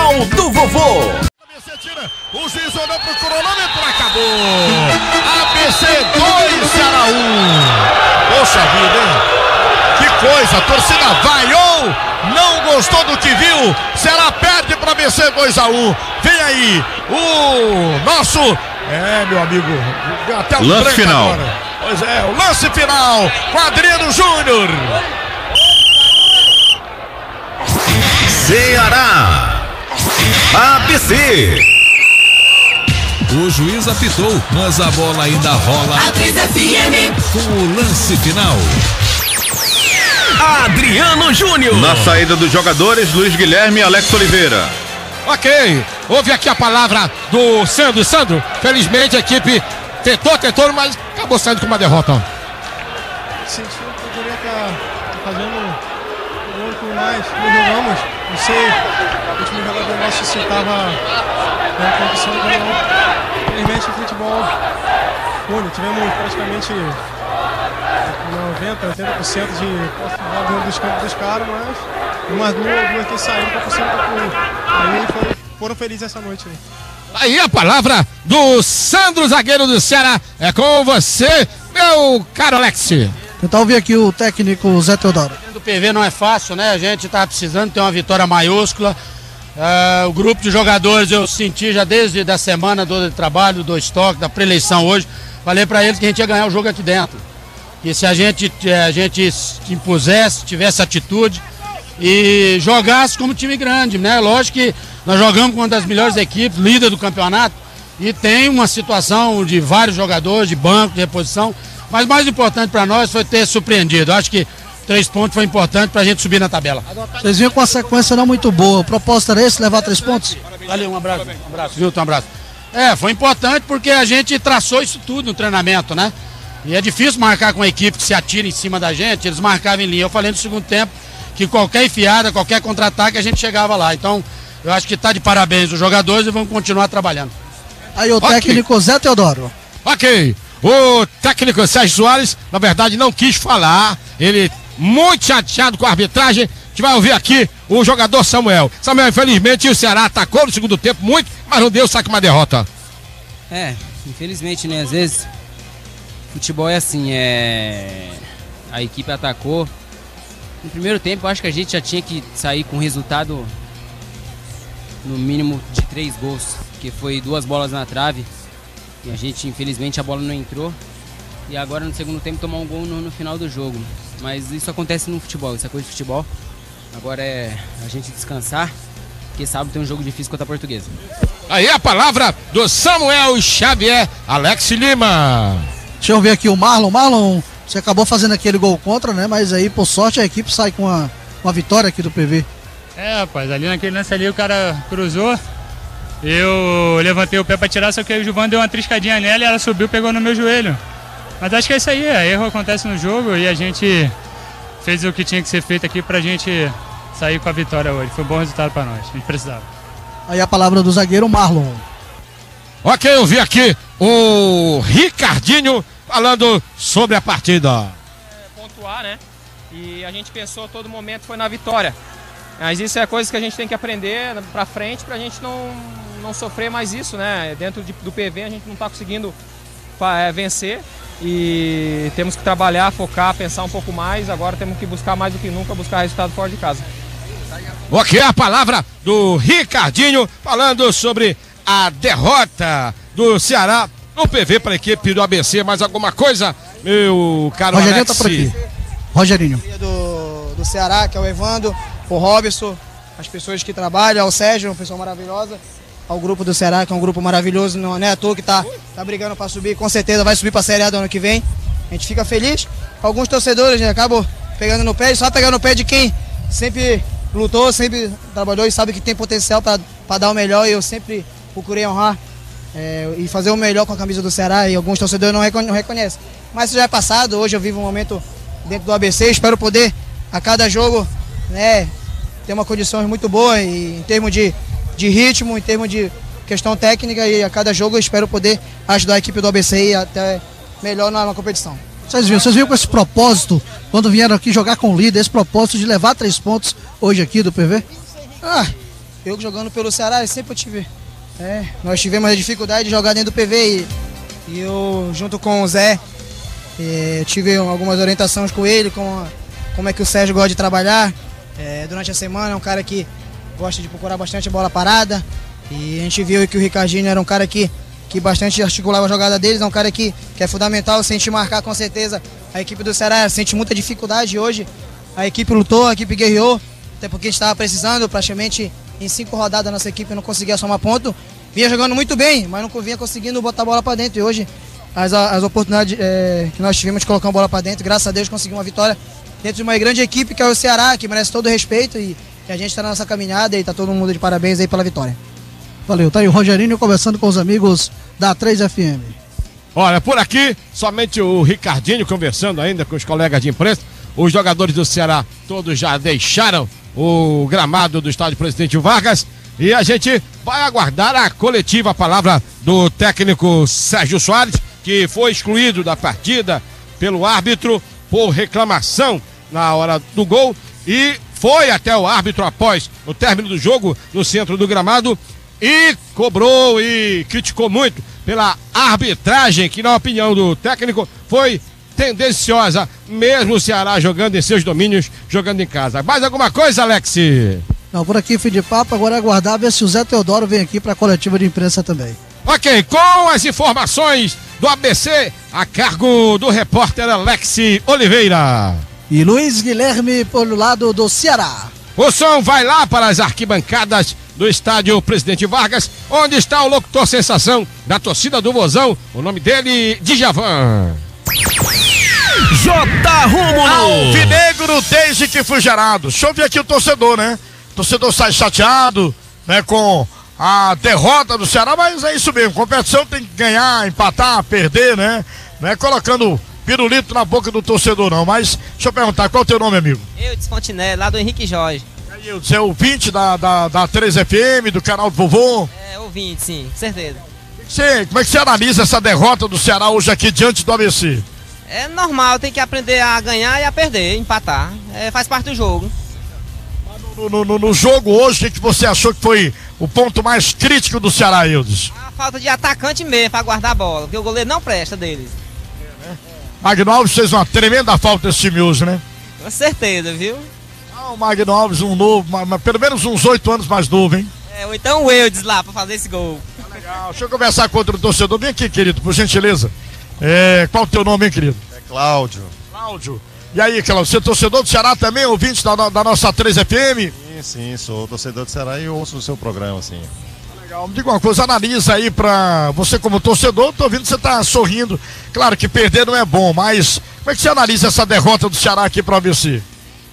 Show do Vovô. O juiz olhou pro cronômetro, acabou. ABC 2, Ceará 1. Poxa vida, hein? Que coisa, a torcida vaiou, não gostou do que viu. Ceará perde para ABC 2-1. Vem aí o nosso, meu amigo, até o lance final. Agora. Pois é, o lance final com Adriano Júnior. Ceará, ABC. O juiz apitou, mas a bola ainda rola. Atriz FM. Com o lance final. Adriano Júnior. Na saída dos jogadores, Luiz Guilherme e Alex Oliveira. Ok, houve aqui a palavra do Sandro. Sandro, felizmente a equipe tentou, mas acabou saindo com uma derrota. Senti que eu poderia estar fazendo um gol por mais. Nós jogamos, não sei, o último jogador nosso se estava na condição de ganhar. Infelizmente o futebol único, tivemos praticamente 90, 80% de posse dos campos dos caras, mas umas duas que saíram para conseguir concluir. Aí foram felizes essa noite aí. Aí a palavra do Sandro, zagueiro do Ceará. É com você, meu caro Alex. Tentar ouvir aqui o técnico Zé Teodoro. Do PV não é fácil, né? A gente está precisando ter uma vitória maiúscula. O grupo de jogadores eu senti já desde a semana do trabalho, do estoque, da pré-eleição hoje. Falei para eles que a gente ia ganhar o jogo aqui dentro. E se a gente impusesse, tivesse atitude e jogasse como time grande, né? Lógico que nós jogamos com uma das melhores equipes, líder do campeonato, e tem uma situação de vários jogadores, de banco, de reposição, mas mais importante para nós foi ter surpreendido. Acho que 3 pontos foi importante para a gente subir na tabela. Vocês viram com a sequência não muito boa, o propósito era esse, levar 3 pontos? Valeu, um abraço, Vilton, um abraço. Foi importante porque a gente traçou isso tudo no treinamento, né? E é difícil marcar com a equipe que se atira em cima da gente, eles marcavam em linha. Eu falei no segundo tempo que qualquer enfiada, qualquer contra-ataque a gente chegava lá. Então, eu acho que está de parabéns os jogadores e vamos continuar trabalhando. Aí o técnico Zé Teodoro. Ok, o técnico Sérgio Soares, na verdade, não quis falar. Ele muito chateado com a arbitragem. A gente vai ouvir aqui o jogador Samuel. Samuel, infelizmente, o Ceará atacou no segundo tempo muito, mas não deu, sabe, uma derrota. Infelizmente, né? Às vezes, futebol é assim, a equipe atacou. No primeiro tempo, eu acho que a gente já tinha que sair com resultado no mínimo de 3 gols, que foi 2 bolas na trave. E a gente, infelizmente, a bola não entrou. E agora, no segundo tempo, tomar um gol no final do jogo. Mas isso acontece no futebol, isso é coisa de futebol. Agora é a gente descansar, porque sábado tem um jogo difícil contra a Portuguesa. Aí a palavra do Samuel Xavier, Alex Lima. Deixa eu ver aqui o Marlon. Marlon, você acabou fazendo aquele gol contra, né? Mas aí, por sorte, a equipe sai com uma vitória aqui do PV. Rapaz, ali naquele lance ali o cara cruzou. Eu levantei o pé pra tirar, só que aí o Gilvan deu uma triscadinha nela e ela subiu e pegou no meu joelho. Mas acho que é isso aí, erro acontece no jogo e a gente fez o que tinha que ser feito aqui pra gente sair com a vitória hoje. Foi um bom resultado pra nós, a gente precisava. Aí a palavra do zagueiro Marlon. Ok, eu vi aqui o Ricardinho falando sobre a partida. Pontuar, né? E a gente pensou todo momento foi na vitória. Mas isso é coisa que a gente tem que aprender pra frente pra gente não sofrer mais isso, né? Dentro do PV a gente não tá conseguindo vencer e temos que trabalhar, focar, pensar um pouco mais. Agora temos que buscar mais do que nunca, buscar resultado fora de casa. Ok, a palavra do Ricardinho falando sobre a derrota do Ceará no PV para a equipe do ABC. Mais alguma coisa, meu caro Rogerinho Alex? tá por aqui. Rogerinho. Do Ceará, que é o Evandro, o Robson, as pessoas que trabalham, o Sérgio, uma pessoa maravilhosa, ao grupo do Ceará, que é um grupo maravilhoso, não é à toa que tá brigando para subir, com certeza vai subir para a Série A do ano que vem. A gente fica feliz. Alguns torcedores, né, acabam pegando no pé, só pegando no pé de quem sempre lutou, sempre trabalhou e sabe que tem potencial para dar o melhor, e eu sempre procurei honrar e fazer o melhor com a camisa do Ceará, e alguns torcedores não reconhecem. Mas isso já é passado, hoje eu vivo um momento dentro do ABC, espero poder a cada jogo, né, ter uma condição muito boa em termos de ritmo, em termos de questão técnica, e a cada jogo eu espero poder ajudar a equipe do ABC até melhor na competição. Vocês viram com esse propósito, quando vieram aqui jogar com o líder, esse propósito de levar 3 pontos hoje aqui do PV? eu jogando pelo Ceará, sempre eu tive. Nós tivemos a dificuldade de jogar dentro do PV e eu, junto com o Zé, tive algumas orientações com ele, como é que o Sérgio gosta de trabalhar durante a semana. É um cara que gosta de procurar bastante a bola parada. E a gente viu que o Ricardinho era um cara que bastante articulava a jogada deles, é um cara que é fundamental. Se a gente marcar, com certeza, a equipe do Ceará sente muita dificuldade hoje. A equipe lutou, a equipe guerreou, até porque a gente estava precisando. Praticamente em 5 rodadas a nossa equipe não conseguia somar ponto. Vinha jogando muito bem, mas não vinha conseguindo botar a bola para dentro. E hoje as oportunidades que nós tivemos de colocar a bola para dentro, graças a Deus conseguimos uma vitória dentro de uma grande equipe que é o Ceará, que merece todo o respeito, e a gente está na nossa caminhada e está todo mundo de parabéns aí pela vitória. Valeu, tá aí o Rogerinho conversando com os amigos da 3FM. Olha, por aqui, somente o Ricardinho conversando ainda com os colegas de imprensa. Os jogadores do Ceará todos já deixaram o gramado do estádio Presidente Vargas e a gente vai aguardar a coletiva, a palavra do técnico Sérgio Soares, que foi excluído da partida pelo árbitro por reclamação na hora do gol e foi até o árbitro após o término do jogo no centro do gramado e cobrou e criticou muito pela arbitragem, que na opinião do técnico foi tendenciosa, mesmo o Ceará jogando em seus domínios, jogando em casa. Mais alguma coisa, Alex? Não, por aqui fim de papo, agora é aguardar ver se o Zé Teodoro vem aqui para a coletiva de imprensa também. Ok, com as informações do ABC, a cargo do repórter Alex Oliveira. E Luiz Guilherme pelo lado do Ceará. O som vai lá para as arquibancadas do estádio Presidente Vargas, onde está o locutor sensação da torcida do Vozão, o nome dele, Djavan. J. Rômulo. Alvinegro desde que fui gerado. Deixa eu ver aqui o torcedor, né? O torcedor sai chateado, né, com a derrota do Ceará, mas é isso mesmo, competição tem que ganhar, empatar, perder, né? Não é colocando pirulito na boca do torcedor não, mas deixa eu perguntar, qual é o teu nome, amigo? Eu, Desfontinelli, lá do Henrique Jorge. E aí, você é ouvinte da 3FM, do canal do Vovô? É, ouvinte, sim, certeza. Como é que você analisa essa derrota do Ceará hoje aqui diante do ABC? É normal, tem que aprender a ganhar e a perder, empatar, faz parte do jogo. No jogo hoje, o que você achou que foi o ponto mais crítico do Ceará, Ildes? A falta de atacante mesmo para guardar a bola, porque o goleiro não presta deles. Magno Alves fez uma tremenda falta nesse time hoje, né? Com certeza, viu? O Magno Alves, um novo, pelo menos uns 8 anos mais novo, hein? Ou então o Eudes lá para fazer esse gol. Legal, deixa eu conversar com outro torcedor. Vem aqui, querido, por gentileza. Qual o teu nome, hein, querido? É Cláudio. Cláudio. E aí, Cláudio, você é torcedor do Ceará também, ouvinte da nossa 3FM? Sim, sou torcedor do Ceará e ouço o seu programa, sim. Legal, me diga uma coisa, analisa aí pra você como torcedor, tô ouvindo que você tá sorrindo. Claro que perder não é bom, mas como é que você analisa essa derrota do Ceará aqui pro ABC?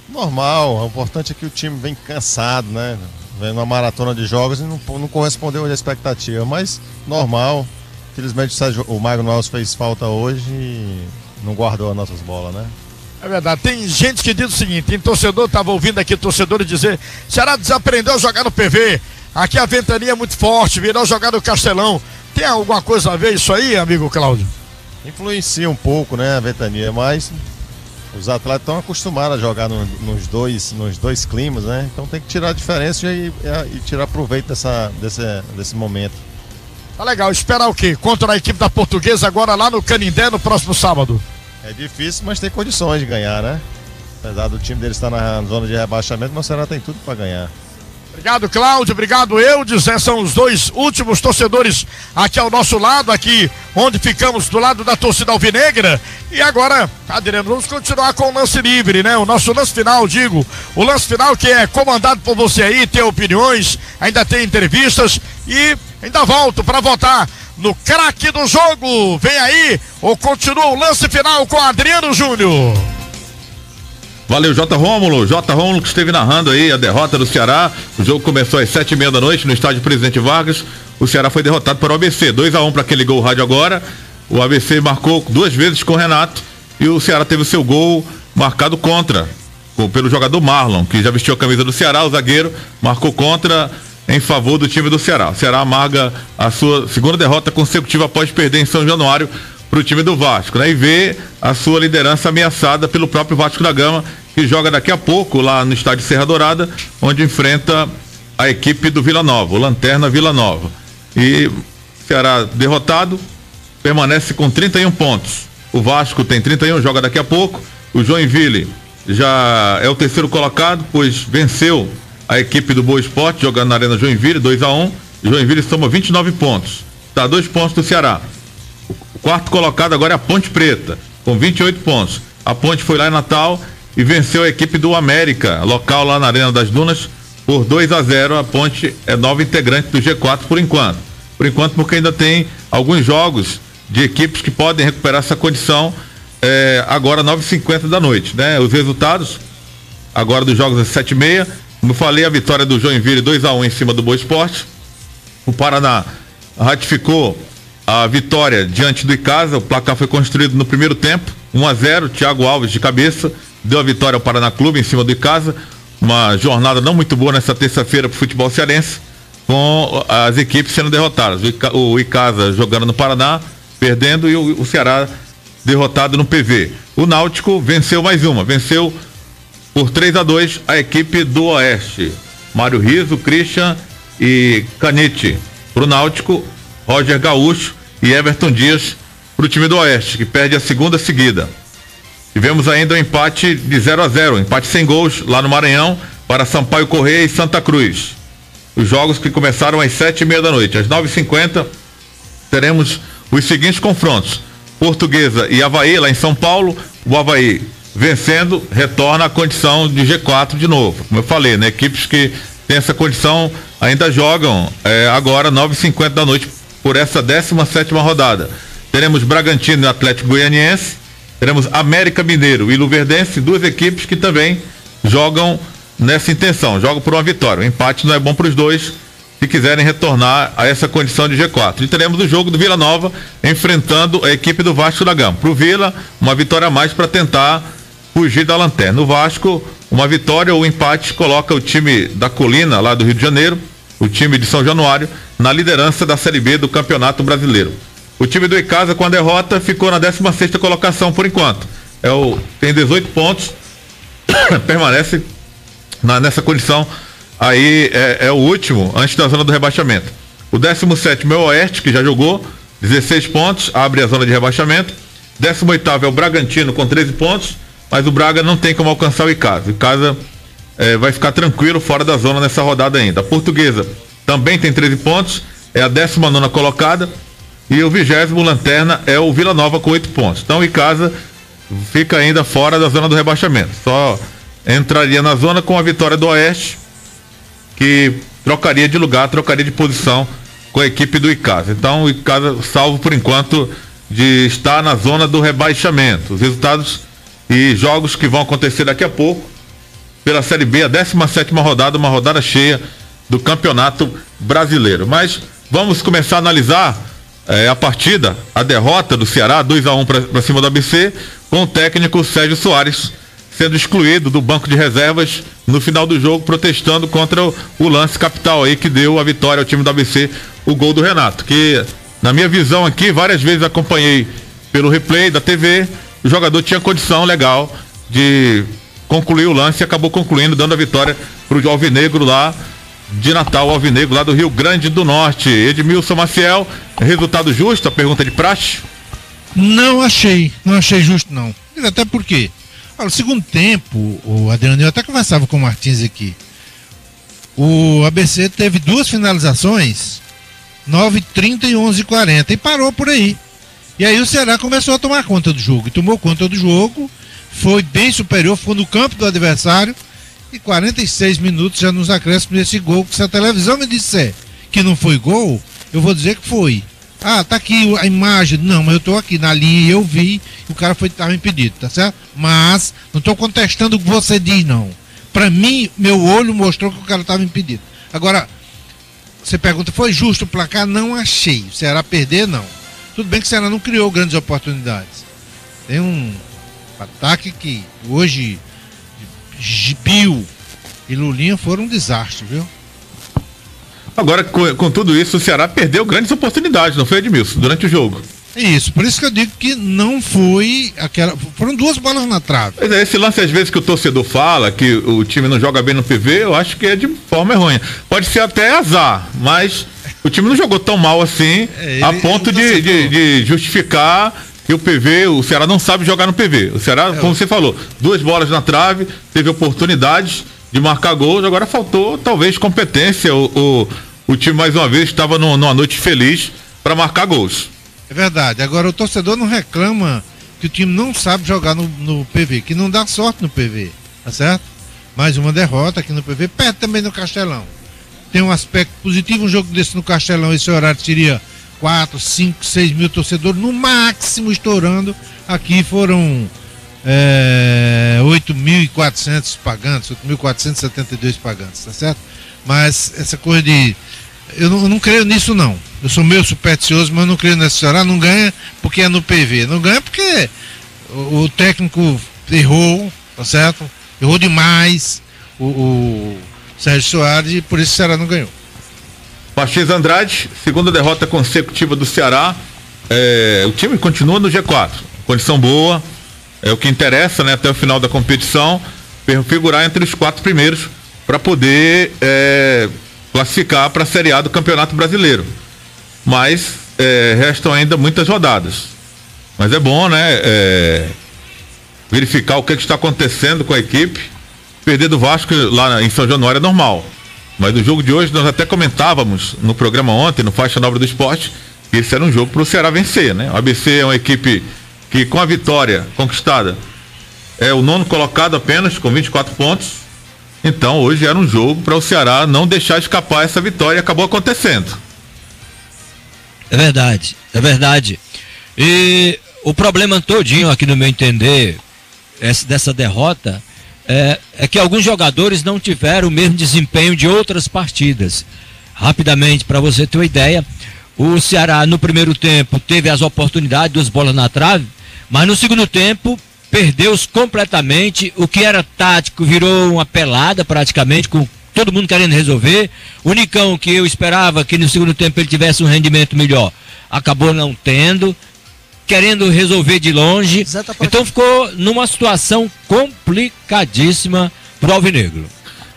Normal, o importante é que o time vem cansado, né? Vem numa maratona de jogos e não correspondeu à expectativa, mas normal. Infelizmente o Magno Alves fez falta hoje e não guardou as nossas bolas, né? É verdade, tem gente que diz o seguinte, tem torcedor, tava ouvindo aqui torcedores dizer, Ceará desaprendeu a jogar no PV, aqui a ventania é muito forte, virou jogar no Castelão. Tem alguma coisa a ver isso aí, amigo Cláudio? Influencia um pouco, né, a ventania, mas os atletas estão acostumados a jogar nos dois climas, né? Então tem que tirar a diferença e tirar proveito desse momento. Tá legal, esperar o quê? Contra a equipe da Portuguesa agora lá no Canindé no próximo sábado. É difícil, mas tem condições de ganhar, né? Apesar do time dele estar na zona de rebaixamento, mas o Ceará tem tudo para ganhar. Obrigado, Cláudio, obrigado, Eudes. São os dois últimos torcedores aqui ao nosso lado, aqui onde ficamos do lado da torcida alvinegra. E agora, Adriano, vamos continuar com o lance livre, né? O nosso lance final, o lance final que é comandado por você aí, tem opiniões, ainda tem entrevistas e ainda volto para votar no craque do jogo. Vem aí, ou continua o lance final com Adriano Júnior. Valeu, J. Rômulo que esteve narrando aí a derrota do Ceará. O jogo começou às 7h30 da noite no estádio Presidente Vargas. O Ceará foi derrotado para o ABC, 2-1 para aquele gol rádio agora. O ABC marcou 2 vezes com o Renato e o Ceará teve o seu gol marcado contra, pelo jogador Marlon, que já vestiu a camisa do Ceará, o zagueiro, marcou contra em favor do time do Ceará. O Ceará amarga a sua segunda derrota consecutiva após perder em São Januário para o time do Vasco, né? E vê a sua liderança ameaçada pelo próprio Vasco da Gama, que joga daqui a pouco lá no estádio Serra Dourada, onde enfrenta a equipe do Vila Nova, o Lanterna Vila Nova. E o Ceará derrotado, permanece com 31 pontos. O Vasco tem 31, joga daqui a pouco. O Joinville já é o terceiro colocado, pois venceu a equipe do Boa Esporte, jogando na Arena Joinville, 2-1. Joinville soma 29 pontos. Está a 2 pontos do Ceará. O quarto colocado agora é a Ponte Preta, com 28 pontos. A Ponte foi lá em Natal e venceu a equipe do América, local lá na Arena das Dunas, por 2-0. A Ponte é nova integrante do G4 por enquanto. Por enquanto, porque ainda tem alguns jogos de equipes que podem recuperar essa condição agora 9h50 da noite, né? Os resultados agora dos jogos às 7h30. Como eu falei, a vitória do Joinville 2-1 em cima do Boa Esporte. O Paraná ratificou a vitória diante do Icasa. O placar foi construído no primeiro tempo, 1-0. Thiago Alves de cabeça deu a vitória ao Paraná Clube em cima do Icasa. Uma jornada não muito boa nessa terça-feira para o futebol cearense, com as equipes sendo derrotadas. O Icasa jogando no Paraná, perdendo, e o Ceará derrotado no PV. O Náutico venceu mais uma, venceu por 3-2 a equipe do Oeste. Mário Riso, Christian e Canete para o Náutico, Roger Gaúcho e Everton Dias para o time do Oeste, que perde a segunda seguida. Tivemos ainda um empate de 0-0, empate sem gols lá no Maranhão, para Sampaio Corrêa e Santa Cruz. Os jogos que começaram às 7h30 da noite. Às 9h50 teremos os seguintes confrontos: Portuguesa e Avaí, lá em São Paulo. O Avaí vencendo, retorna à condição de G4 de novo. Como eu falei, né? Equipes que têm essa condição ainda jogam agora 9h50 da noite por essa 17ª rodada. Teremos Bragantino e Atlético Goianiense. Teremos América Mineiro e Luverdense, duas equipes que também jogam nessa intenção, jogam por uma vitória. O empate não é bom para os dois, se quiserem retornar a essa condição de G4. E teremos o jogo do Vila Nova enfrentando a equipe do Vasco da Gama. Para o Vila, uma vitória a mais para tentar fugir da lanterna. No Vasco, uma vitória ou um empate coloca o time da Colina, lá do Rio de Janeiro, o time de São Januário, na liderança da Série B do Campeonato Brasileiro. O time do Icasa, com a derrota, ficou na 16ª colocação por enquanto. Tem 18 pontos, permanece nessa condição. Aí é o último antes da zona do rebaixamento. O 17º é o Oeste, que já jogou, 16 pontos, abre a zona de rebaixamento. 18º é o Bragantino com 13 pontos, mas o Braga não tem como alcançar o Icasa. O Icasa vai ficar tranquilo fora da zona nessa rodada ainda. A Portuguesa também tem 13 pontos, é a 19ª colocada, e o 20º Lanterna é o Vila Nova com 8 pontos. Então o Icasa fica ainda fora da zona do rebaixamento, só entraria na zona com a vitória do Oeste, que trocaria de lugar, trocaria de posição com a equipe do Icasa. Então o Icasa salvo por enquanto de estar na zona do rebaixamento. Os resultados e jogos que vão acontecer daqui a pouco pela Série B, a 17ª rodada, uma rodada cheia do Campeonato Brasileiro. Mas vamos começar a analisar a partida, a derrota do Ceará, 2-1 para cima do ABC, com o técnico Sérgio Soares sendo excluído do banco de reservas no final do jogo, protestando contra o lance capital aí que deu a vitória ao time do ABC, o gol do Renato, que na minha visão aqui, várias vezes acompanhei pelo replay da TV, o jogador tinha condição legal de concluir o lance e acabou concluindo, dando a vitória para o Alvinegro lá de Natal, o Alvinegro lá do Rio Grande do Norte. Edmilson Maciel, resultado justo? A pergunta de praxe? Não achei justo não. Até porque no segundo tempo, o Adriano, eu até conversava com o Martins aqui, o ABC teve duas finalizações, 9h30 e 11h40, e parou por aí. E aí o Ceará começou a tomar conta do jogo, e tomou conta do jogo, foi bem superior, ficou no campo do adversário, e 46 minutos já nos acréscimos desse gol, que se a televisão me disser que não foi gol, eu vou dizer que foi. Ah, tá aqui a imagem. Não, mas eu tô aqui na linha e eu vi, o cara estava impedido, tá certo? Mas não tô contestando o que você diz, não. Pra mim, meu olho mostrou que o cara estava impedido. Agora, você pergunta, foi justo o placar? Não achei. O Ceará perder, não. Tudo bem que o Ceará não criou grandes oportunidades. Tem um ataque que hoje Gibio e Lulinha foram um desastre, viu? Agora, com tudo isso, o Ceará perdeu grandes oportunidades, não foi, Edmilson, durante o jogo? Isso, por isso que eu digo que não foi aquela. Foram 2 bolas na trave. Pois é, esse lance às vezes que o torcedor fala que o time não joga bem no PV, eu acho que é de forma errônea. Pode ser até azar, mas o time não jogou tão mal assim, a ponto de justificar que o Ceará não sabe jogar no PV. O Ceará, como você falou, 2 bolas na trave, teve oportunidades de marcar gols, agora faltou talvez competência. O time mais uma vez estava numa noite feliz para marcar gols. É verdade. Agora o torcedor não reclama que o time não sabe jogar no PV, que não dá sorte no PV, tá certo? Mais uma derrota aqui no PV, perto também no Castelão. Tem um aspecto positivo, um jogo desse no Castelão, esse horário seria 4, 5, 6 mil torcedores, no máximo estourando. Aqui foram 8.400 pagantes, 8.472 pagantes, tá certo? Mas essa coisa de... Eu não creio nisso não. Eu sou meio supersticioso, mas eu não creio nessa história. Não ganha porque é no PV. Não ganha porque o técnico errou, tá certo? Errou demais o Sérgio Soares e por isso o Ceará não ganhou. Martins Andrade, segunda derrota consecutiva do Ceará. O time continua no G4. Condição boa. É o que interessa, né? Até o final da competição. Figurar entre os 4 primeiros para poder... classificar para a Série A do Campeonato Brasileiro. Mas restam ainda muitas rodadas. Mas é bom, né? Verificar o que está acontecendo com a equipe. Perder do Vasco lá em São Januário é normal. Mas no jogo de hoje nós até comentávamos no programa ontem, no Faixa Nova do Esporte, que esse era um jogo para o Ceará vencer, né? O ABC é uma equipe que com a vitória conquistada é o 9º colocado apenas, com 24 pontos. Então hoje era um jogo para o Ceará não deixar escapar essa vitória e acabou acontecendo. É verdade. E o problema todinho aqui no meu entender, dessa derrota, é que alguns jogadores não tiveram o mesmo desempenho de outras partidas. Rapidamente, para você ter uma ideia, o Ceará no primeiro tempo teve as oportunidades, 2 bolas na trave, mas no segundo tempo perdeu-os completamente. O que era tático virou uma pelada praticamente, com todo mundo querendo resolver. O Nicão, que eu esperava que no segundo tempo ele tivesse um rendimento melhor, acabou não tendo, querendo resolver de longe. Então ficou numa situação complicadíssima pro Alvinegro.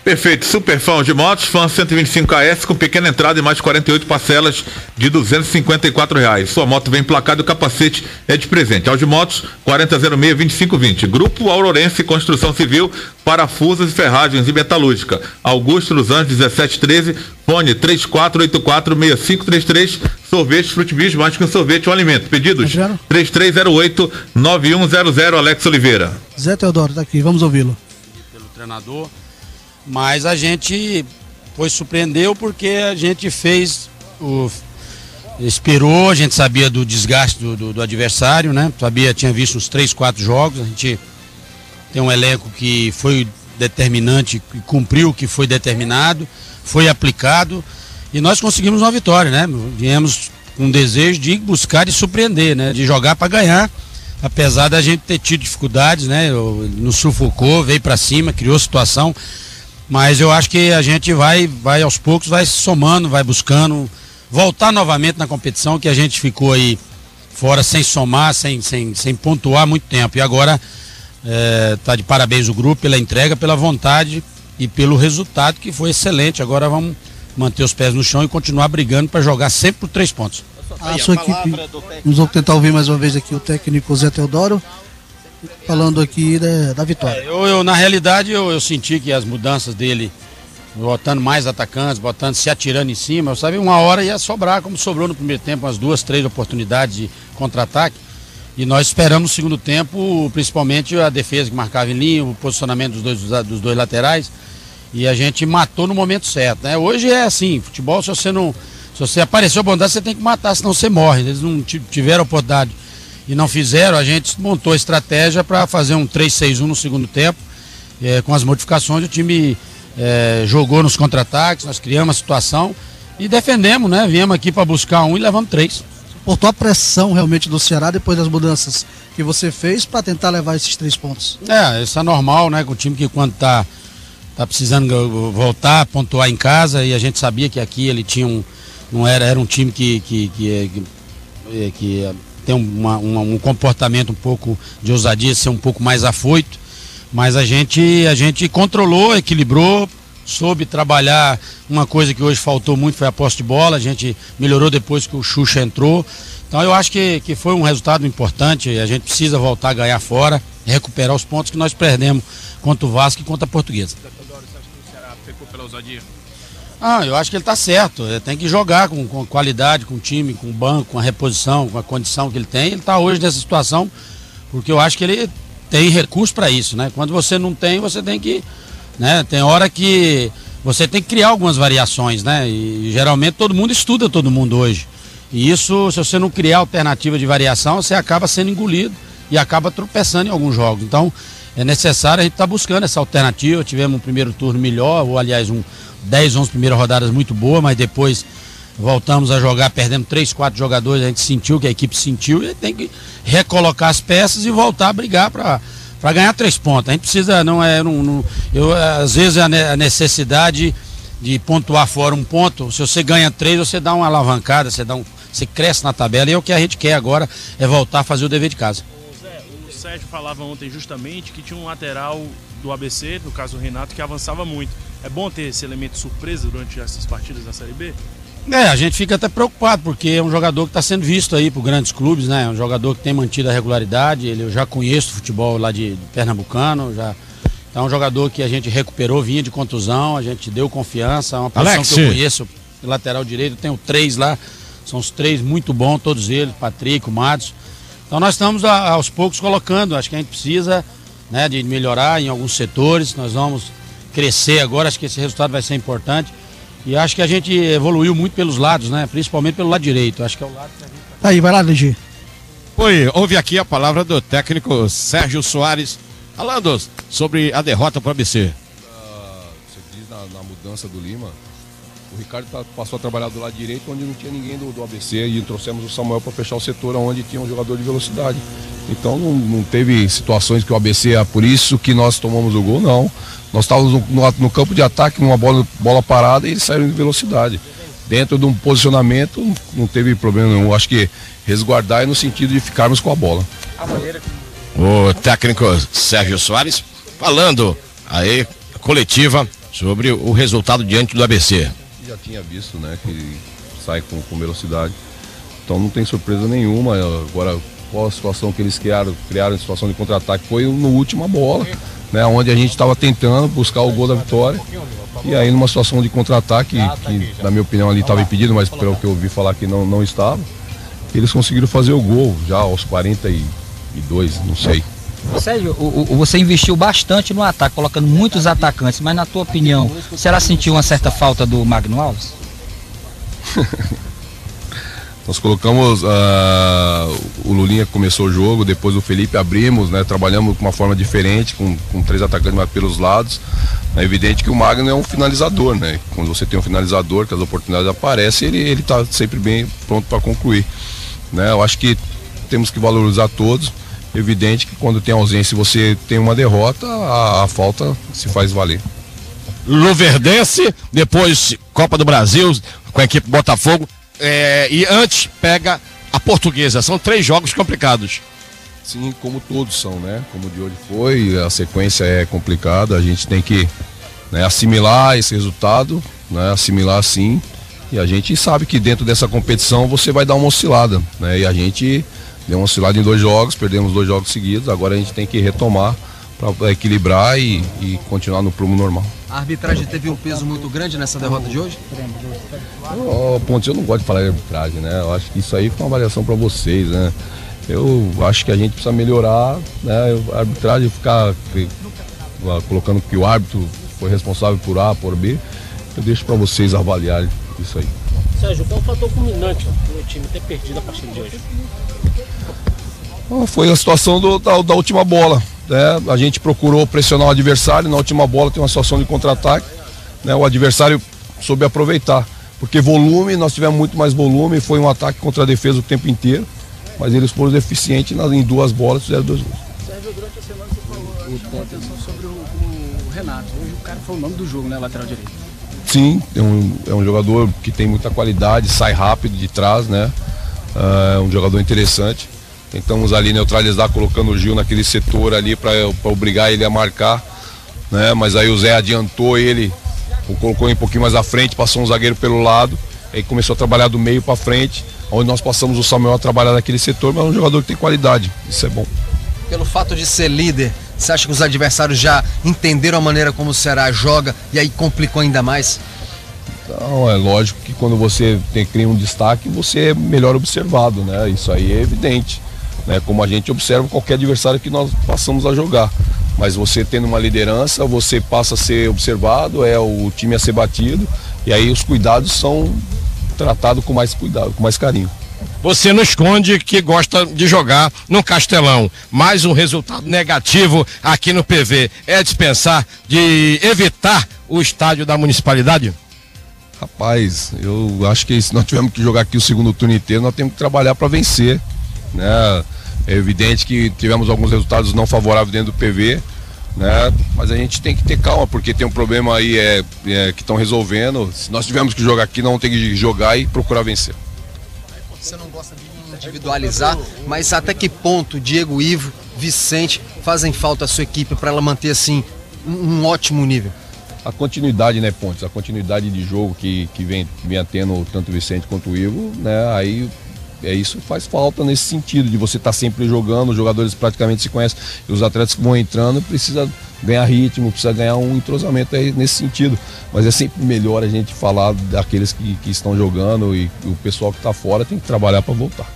Perfeito, super fã de motos, fã 125 AS com pequena entrada e mais 48 parcelas de R$254. Sua moto vem emplacada e o capacete é de presente. Audimotos 4006-2520. Grupo Aurorense Construção Civil, parafusos e ferragens e metalúrgica. Augusto dos Anjos 1713, fone 3484-6533. Sorvete Frutibis, mais que um sorvete, um alimento. Pedidos 3308-9100. Alex Oliveira. Zé Teodoro, tá aqui, vamos ouvi-lo. Pelo treinador. Mas a gente surpreendeu porque a gente esperou, a gente sabia do desgaste do adversário, né? Tinha visto uns 3, 4 jogos, a gente tem um elenco que foi determinante, que cumpriu o que foi determinado, foi aplicado e nós conseguimos uma vitória, né? Viemos com um desejo de buscar e surpreender, né? De jogar para ganhar, apesar da gente ter tido dificuldades, né? Nos sufocou, veio para cima, criou situação. Mas eu acho que a gente vai aos poucos, vai se somando, vai buscando voltar novamente na competição, que a gente ficou aí fora sem somar, sem pontuar muito tempo. E agora tá de parabéns o grupo pela entrega, pela vontade e pelo resultado que foi excelente. Agora vamos manter os pés no chão e continuar brigando para jogar sempre por 3 pontos. A sua equipe, vamos tentar ouvir mais uma vez aqui o técnico Zé Teodoro, falando aqui da vitória. Eu na realidade, eu senti que as mudanças dele, botando mais atacantes, se atirando em cima, eu sabia uma hora ia sobrar, como sobrou no primeiro tempo, umas 2, 3 oportunidades de contra-ataque. E nós esperamos no segundo tempo, principalmente a defesa que marcava em linha, o posicionamento dos dois laterais. E a gente matou no momento certo, né? Hoje é assim, futebol, se você apareceu a bondade, você tem que matar, senão você morre. Eles não tiveram a oportunidade e não fizeram, a gente montou a estratégia para fazer um 3-6-1 no segundo tempo, com as modificações, o time jogou nos contra-ataques, nós criamos a situação e defendemos, né? Viemos aqui para buscar um e levamos 3. Suportou a pressão realmente do Ceará depois das mudanças que você fez para tentar levar esses 3 pontos? Isso é normal, né? Com o time que quando tá precisando voltar, pontuar em casa, e a gente sabia que aqui ele tinha era um time que ter um comportamento um pouco de ousadia, ser um pouco mais afoito, mas a gente controlou, equilibrou, soube trabalhar. Uma coisa que hoje faltou muito foi a posse de bola, a gente melhorou depois que o Xuxa entrou. Então eu acho que foi um resultado importante, a gente precisa voltar a ganhar fora, recuperar os pontos que nós perdemos contra o Vasco e contra a Portuguesa. Você acha que o Ceará pecou pela ousadia? Eu acho que ele está certo, ele tem que jogar com qualidade, com o time, com o banco, com a reposição, com a condição que ele tem. Ele está hoje nessa situação porque eu acho que ele tem recurso para isso, né? Quando você não tem, você tem que, né? Tem hora que você tem que criar algumas variações, né? E geralmente todo mundo estuda todo mundo hoje. E isso, se você não criar alternativa de variação, você acaba sendo engolido e acaba tropeçando em alguns jogos. Então, é necessário a gente estar buscando essa alternativa. Tivemos um primeiro turno melhor, ou aliás, 10, 11 primeiras rodadas muito boa, mas depois voltamos a jogar, perdendo 3, 4 jogadores, a gente sentiu, que a equipe sentiu, e tem que recolocar as peças e voltar a brigar para ganhar 3 pontos. A gente precisa, às vezes a necessidade de pontuar fora um ponto, se você ganha 3, você dá uma alavancada, você cresce na tabela, e o que a gente quer agora é voltar a fazer o dever de casa. O Sérgio falava ontem justamente que tinha um lateral do ABC, no caso o Renato, que avançava muito. É bom ter esse elemento surpresa durante essas partidas da Série B? A gente fica até preocupado, porque é um jogador que está sendo visto aí por grandes clubes, né? É um jogador que tem mantido a regularidade, eu já conheço o futebol lá de Pernambucano, é um jogador que a gente recuperou, vinha de contusão, a gente deu confiança, é uma posição que eu conheço, lateral direito, tenho 3 lá, são os 3 muito bons, todos eles, Patrick, o Matos. Então nós estamos aos poucos colocando, acho que a gente precisa, né, de melhorar em alguns setores, nós vamos crescer agora, acho que esse resultado vai ser importante. E acho que a gente evoluiu muito pelos lados, né? Principalmente pelo lado direito. Acho que é o lado que a gente... Aí, vai lá, Legi. Houve aqui a palavra do técnico Sérgio Soares, falando sobre a derrota para o ABC. Você diz na mudança do Lima, o Ricardo passou a trabalhar do lado direito, onde não tinha ninguém do ABC, e trouxemos o Samuel para fechar o setor onde tinha um jogador de velocidade. Então não teve situações que o ABC, por isso que nós tomamos o gol, não. Nós estávamos no campo de ataque, numa bola parada, e eles saíram de velocidade. Dentro de um posicionamento, não teve problema nenhum. Acho que resguardar é no sentido de ficarmos com a bola. O técnico Sérgio Soares falando aí, coletiva, sobre o resultado diante do ABC. Já tinha visto, né, que sai com velocidade. Então não tem surpresa nenhuma. Agora, qual a situação que eles criaram em situação de contra-ataque? Foi no última bola, né, onde a gente estava tentando buscar o gol da vitória, e aí numa situação de contra-ataque, que na minha opinião ali estava impedido, mas pelo que eu ouvi falar que não estava, eles conseguiram fazer o gol já aos 42, não sei. Sérgio, você investiu bastante no ataque, colocando muitos atacantes, mas na tua opinião, será sentiu uma certa falta do Magno Alves? Nós colocamos o Lulinha que começou o jogo, depois o Felipe abrimos, né, trabalhamos de uma forma diferente, com 3 atacantes mais pelos lados. É evidente que o Magno é um finalizador, né? Quando você tem um finalizador, que as oportunidades aparecem, ele está sempre bem pronto para concluir, né? Eu acho que temos que valorizar todos. Evidente que quando tem ausência e você tem uma derrota, a falta se faz valer. Luverdense, depois Copa do Brasil com a equipe Botafogo, e antes pega a Portuguesa. São 3 jogos complicados. Sim, como todos são, né? Como o de hoje foi, a sequência é complicada, a gente tem que, né, assimilar esse resultado, né? Assimilar sim, e a gente sabe que dentro dessa competição você vai dar uma oscilada, né? E a gente deu uma oscilada em 2 jogos, perdemos 2 jogos seguidos, agora a gente tem que retomar para equilibrar e continuar no prumo normal. A arbitragem teve um peso muito grande nessa derrota de hoje? Pontos, eu não gosto de falar de arbitragem, né? Eu acho que isso aí foi uma avaliação para vocês, né? Eu acho que a gente precisa melhorar, né? A arbitragem ficar colocando que o árbitro foi responsável por A, por B, eu deixo para vocês avaliarem isso aí. Sérgio, qual é o fator culminante do time ter perdido a partida de hoje? Foi a situação da última bola, né? A gente procurou pressionar o adversário, na última bola tem uma situação de contra-ataque, né? O adversário soube aproveitar, porque volume, nós tivemos muito mais volume, foi um ataque contra a defesa o tempo inteiro, mas eles foram deficientes em 2 bolas, fizeram 2 gols. Sérgio, durante a semana você falou, chamou a atenção sobre o Renato. Hoje o cara foi o nome do jogo, né, lateral direito. Sim, é um jogador que tem muita qualidade, sai rápido de trás, né? um jogador interessante. Tentamos ali neutralizar, colocando o Gil naquele setor ali para obrigar ele a marcar, né? Mas aí o Zé adiantou ele, colocou ele um pouquinho mais à frente, passou um zagueiro pelo lado, aí começou a trabalhar do meio para frente, onde nós passamos o Samuel a trabalhar naquele setor, mas é um jogador que tem qualidade, isso é bom. Pelo fato de ser líder, você acha que os adversários já entenderam a maneira como o Ceará joga e aí complicou ainda mais? Então, é lógico que quando você cria um destaque, você é melhor observado, né? Isso aí é evidente, né? Como a gente observa qualquer adversário que nós passamos a jogar. Mas você tendo uma liderança, você passa a ser observado, é o time a ser batido, e aí os cuidados são tratados com mais cuidado, com mais carinho. Você não esconde que gosta de jogar no Castelão, mas um resultado negativo aqui no PV é dispensar, de evitar o estádio da municipalidade? Rapaz, eu acho que se nós tivermos que jogar aqui o segundo turno inteiro, nós temos que trabalhar para vencer, né? É evidente que tivemos alguns resultados não favoráveis dentro do PV, né? Mas a gente tem que ter calma, porque tem um problema aí que estão resolvendo. Se nós tivermos que jogar aqui, não tem que jogar e procurar vencer. Você não gosta de individualizar, mas até que ponto Diego, Ivo, Vicente fazem falta à sua equipe para ela manter assim um ótimo nível? A continuidade, né, Pontes? A continuidade de jogo que vem tendo tanto o Vicente quanto o Ivo, né? Aí isso faz falta nesse sentido de você estar sempre jogando, os jogadores praticamente se conhecem, e os atletas que vão entrando precisa ganhar ritmo, precisa ganhar um entrosamento aí nesse sentido. Mas é sempre melhor a gente falar daqueles que estão jogando, e o pessoal que está fora tem que trabalhar para voltar.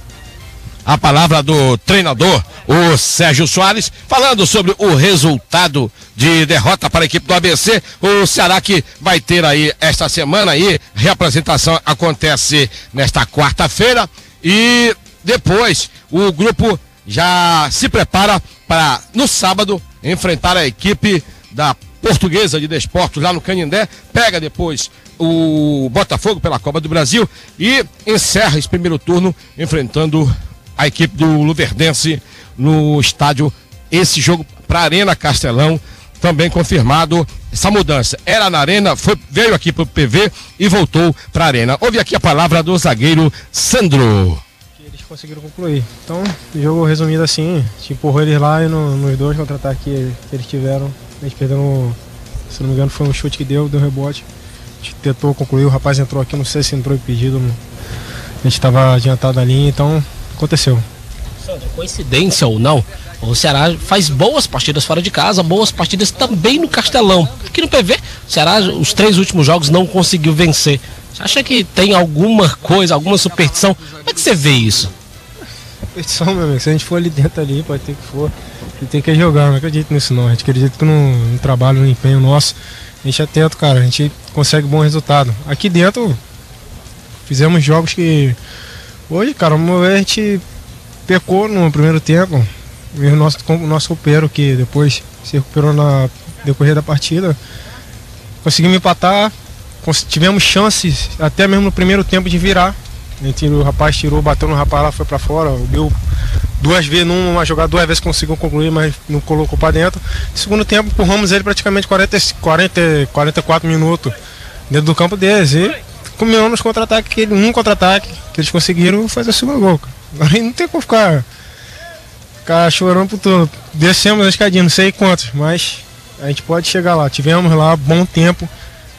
A palavra do treinador, o Sérgio Soares, falando sobre o resultado de derrota para a equipe do ABC. O Ceará que vai ter aí esta semana aí, reapresentação acontece nesta quarta-feira, e depois o grupo já se prepara para no sábado enfrentar a equipe da Portuguesa de Desportos lá no Canindé, pega depois o Botafogo pela Copa do Brasil e encerra esse primeiro turno enfrentando a equipe do Luverdense no estádio. Esse jogo para a Arena Castelão, também confirmado essa mudança. Era na Arena, veio aqui para o PV e voltou para a Arena. Ouve aqui a palavra do zagueiro Sandro. Eles conseguiram concluir. Então, o jogo resumido assim, a gente empurrou eles lá e nos dois contra-ataques que eles tiveram, a gente perdeu, se não me engano, foi um chute que deu rebote. A gente tentou concluir, o rapaz entrou aqui, não sei se entrou impedido, a gente estava adiantado da linha, então aconteceu. Sandro, coincidência ou não, o Ceará faz boas partidas fora de casa, boas partidas também no Castelão. Aqui no PV, o Ceará, os 3 últimos jogos não conseguiu vencer. Você acha que tem alguma coisa, alguma superstição? Como é que você vê isso? Superstição, meu amigo, se a gente for ali dentro ali, pode ter que for, a gente tem que jogar, não acredito nisso não. A gente acredita que no trabalho, no empenho nosso, a gente é atento, cara, a gente consegue bom resultado. Aqui dentro, fizemos jogos que hoje, cara, a gente pecou no primeiro tempo. O nosso companheiro que depois se recuperou na decorrer da partida, conseguimos empatar, tivemos chances até mesmo no primeiro tempo de virar. O rapaz tirou, bateu no rapaz lá, foi pra fora, deu 2 vezes, numa jogada 2 vezes conseguiu concluir, mas não colocou pra dentro. No segundo tempo empurramos ele praticamente 44 minutos dentro do campo deles e combinamos nos contra-ataques, um contra-ataque que eles conseguiram fazer o segundo gol. Agora não tem como ficar chorando por tudo. Descemos a escadinha, não sei quantos, mas a gente pode chegar lá. Tivemos lá bom tempo,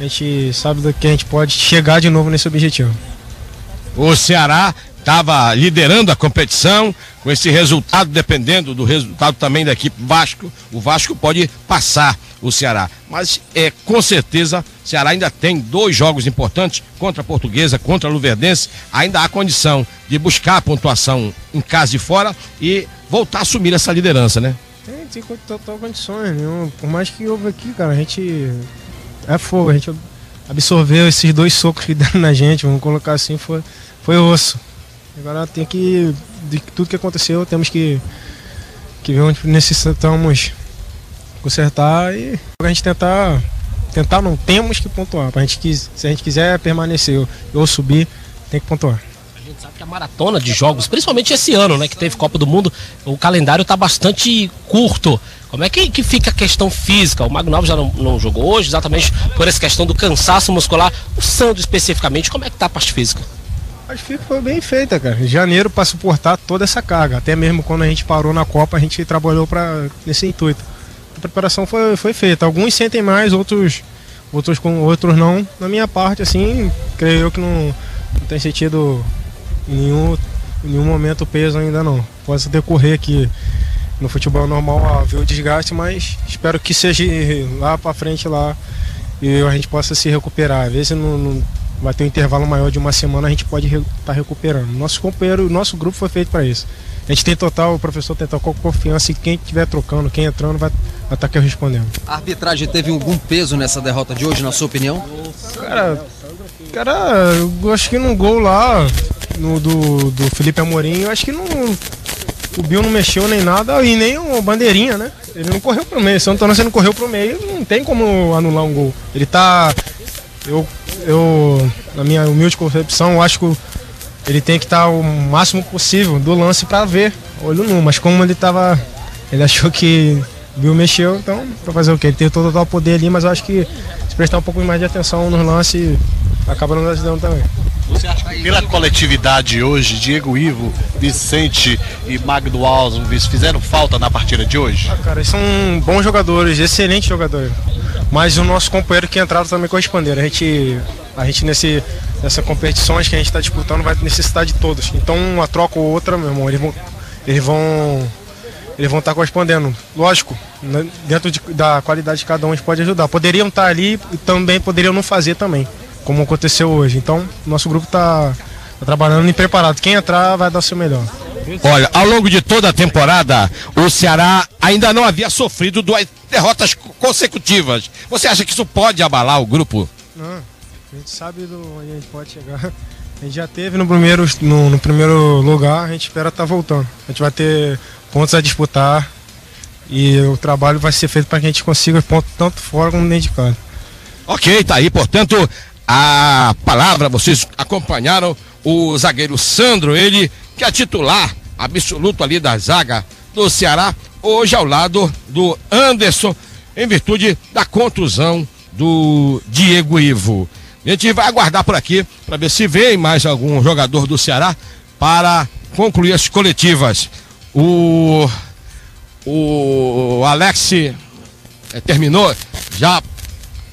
a gente sabe que a gente pode chegar de novo nesse objetivo. O Ceará estava liderando a competição, com esse resultado, dependendo do resultado também da equipe Vasco, o Vasco pode passar o Ceará. Mas com certeza o Ceará ainda tem 2 jogos importantes, contra a Portuguesa, contra a Luverdense. Ainda há condição de buscar a pontuação em casa e fora e voltar a assumir essa liderança, né? Tem total condições, né? Por mais que houve aqui, cara, a gente é fogo, a gente absorveu esses 2 socos que deram na gente, vamos colocar assim, foi osso. Agora tem que, de tudo que aconteceu, temos que ver onde necessitamos consertar e a gente tentar não, temos que pontuar. Se a gente quiser permanecer ou subir, tem que pontuar. A gente sabe que a maratona de jogos, principalmente esse ano, né, que teve Copa do Mundo, o calendário está bastante curto. Como é que fica a questão física? O Magno Alves já não jogou hoje, exatamente por essa questão do cansaço muscular. O Sandro especificamente, como é que está a parte física? Acho que foi bem feita, cara. Em janeiro para suportar toda essa carga. Até mesmo quando a gente parou na Copa, a gente trabalhou nesse intuito. A preparação foi feita. Alguns sentem mais, outros não. Na minha parte, assim, creio eu que não tem sentido em nenhum momento peso ainda não. Posso decorrer aqui no futebol normal a ver o desgaste, mas espero que seja lá para frente lá e a gente possa se recuperar. Às vezes não vai ter um intervalo maior de uma semana, a gente pode estar recuperando. Nosso grupo foi feito para isso. A gente tem o professor tem total confiança e quem estiver trocando, quem entrando vai estar aqui respondendo. A arbitragem teve algum peso nessa derrota de hoje, na sua opinião? Cara, eu acho que no gol lá, do Felipe Amorim, eu acho que o Bill não mexeu nem nada e nem o bandeirinha, né? Ele não correu pro meio. Se o Antônio não correu pro meio, não tem como anular um gol. Ele tá... Eu na minha humilde concepção, eu acho que ele tem que estar o máximo possível do lance para ver, olho nu. Mas como ele achou que o Bill mexeu, então, para fazer o quê? Ele tem todo o total poder ali, mas eu acho que se prestar um pouco mais de atenção nos lances, acaba nos ajudando também. Você acha que pela coletividade hoje, Diego Ivo, Vicente e Magno Alves fizeram falta na partida de hoje? Cara, eles são bons jogadores, excelentes jogadores. Mas o nosso companheiro que entraram também corresponderam. A gente nessa competições que a gente está disputando vai necessitar de todos. Então uma troca ou outra, meu irmão, eles vão estar correspondendo. Lógico, né, dentro da qualidade de cada um a gente pode ajudar. Poderiam estar ali e também poderiam não fazer também, como aconteceu hoje. Então nosso grupo está trabalhando e preparado. Quem entrar vai dar o seu melhor. Olha, ao longo de toda a temporada, o Ceará ainda não havia sofrido 2 derrotas consecutivas. Você acha que isso pode abalar o grupo? Não, a gente sabe onde a gente pode chegar. A gente já teve no primeiro lugar, a gente espera estar voltando. A gente vai ter pontos a disputar e o trabalho vai ser feito para que a gente consiga pontos tanto fora como dentro de casa. Ok, tá aí, portanto, a palavra, vocês acompanharam o zagueiro Sandro, ele que é titular absoluto ali da zaga do Ceará, hoje ao lado do Anderson, em virtude da contusão do Diego Ivo. A gente vai aguardar por aqui para ver se vem mais algum jogador do Ceará para concluir as coletivas. O Alex terminou já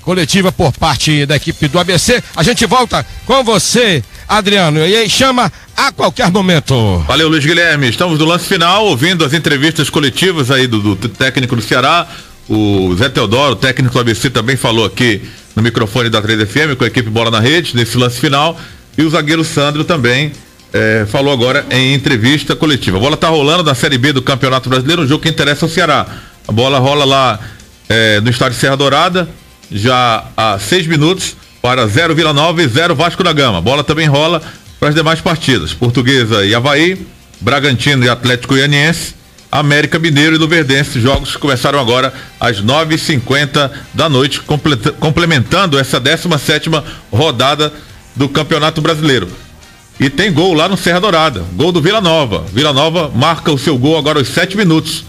coletiva por parte da equipe do ABC. A gente volta com você, Adriano, e aí chama a qualquer momento. Valeu, Luiz Guilherme. Estamos no lance final, ouvindo as entrevistas coletivas aí do técnico do Ceará. O Zé Teodoro, o técnico do ABC, também falou aqui no microfone da 3FM com a equipe Bola na Rede, nesse lance final. E o zagueiro Sandro também falou agora em entrevista coletiva. A bola está rolando na Série B do Campeonato Brasileiro, um jogo que interessa ao Ceará. A bola rola lá no estádio Serra Dourada, já há 6 minutos, para 0 Vila Nova e 0 Vasco da Gama. A bola também rola para as demais partidas: Portuguesa e Avaí, Bragantino e Atlético Goianiense, América Mineiro e Luverdense. Jogos começaram agora às 9h50 da noite, complementando essa 17ª rodada do Campeonato Brasileiro. E tem gol lá no Serra Dourada, gol do Vila Nova. Vila Nova marca o seu gol agora aos 7 minutos.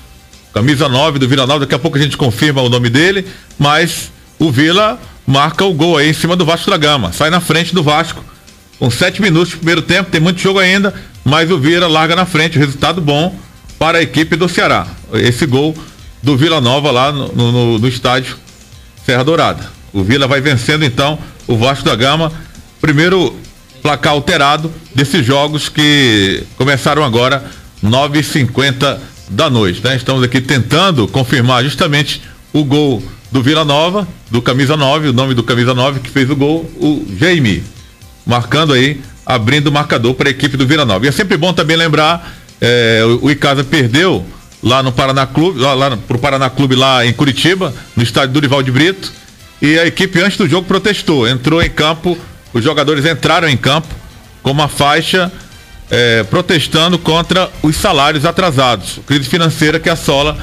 Camisa 9 do Vila Nova, daqui a pouco a gente confirma o nome dele, mas o Vila marca o gol aí em cima do Vasco da Gama, sai na frente do Vasco, com 7 minutos do primeiro tempo, tem muito jogo ainda, mas o Vila larga na frente, resultado bom para a equipe do Ceará. Esse gol do Vila Nova lá no estádio Serra Dourada. O Vila vai vencendo então o Vasco da Gama, primeiro placar alterado desses jogos que começaram agora 9h50 da noite, né? Estamos aqui tentando confirmar justamente o gol do Vila Nova, do camisa 9, o nome do camisa 9 que fez o gol, o Jaime, marcando aí, abrindo o marcador para a equipe do Vila Nova. E é sempre bom também lembrar, o Icasa perdeu lá no Paraná Clube, lá pro Paraná Clube lá em Curitiba, no estádio Dorival de Brito, e a equipe antes do jogo protestou, entrou em campo, os jogadores entraram em campo com uma faixa protestando contra os salários atrasados, crise financeira que assola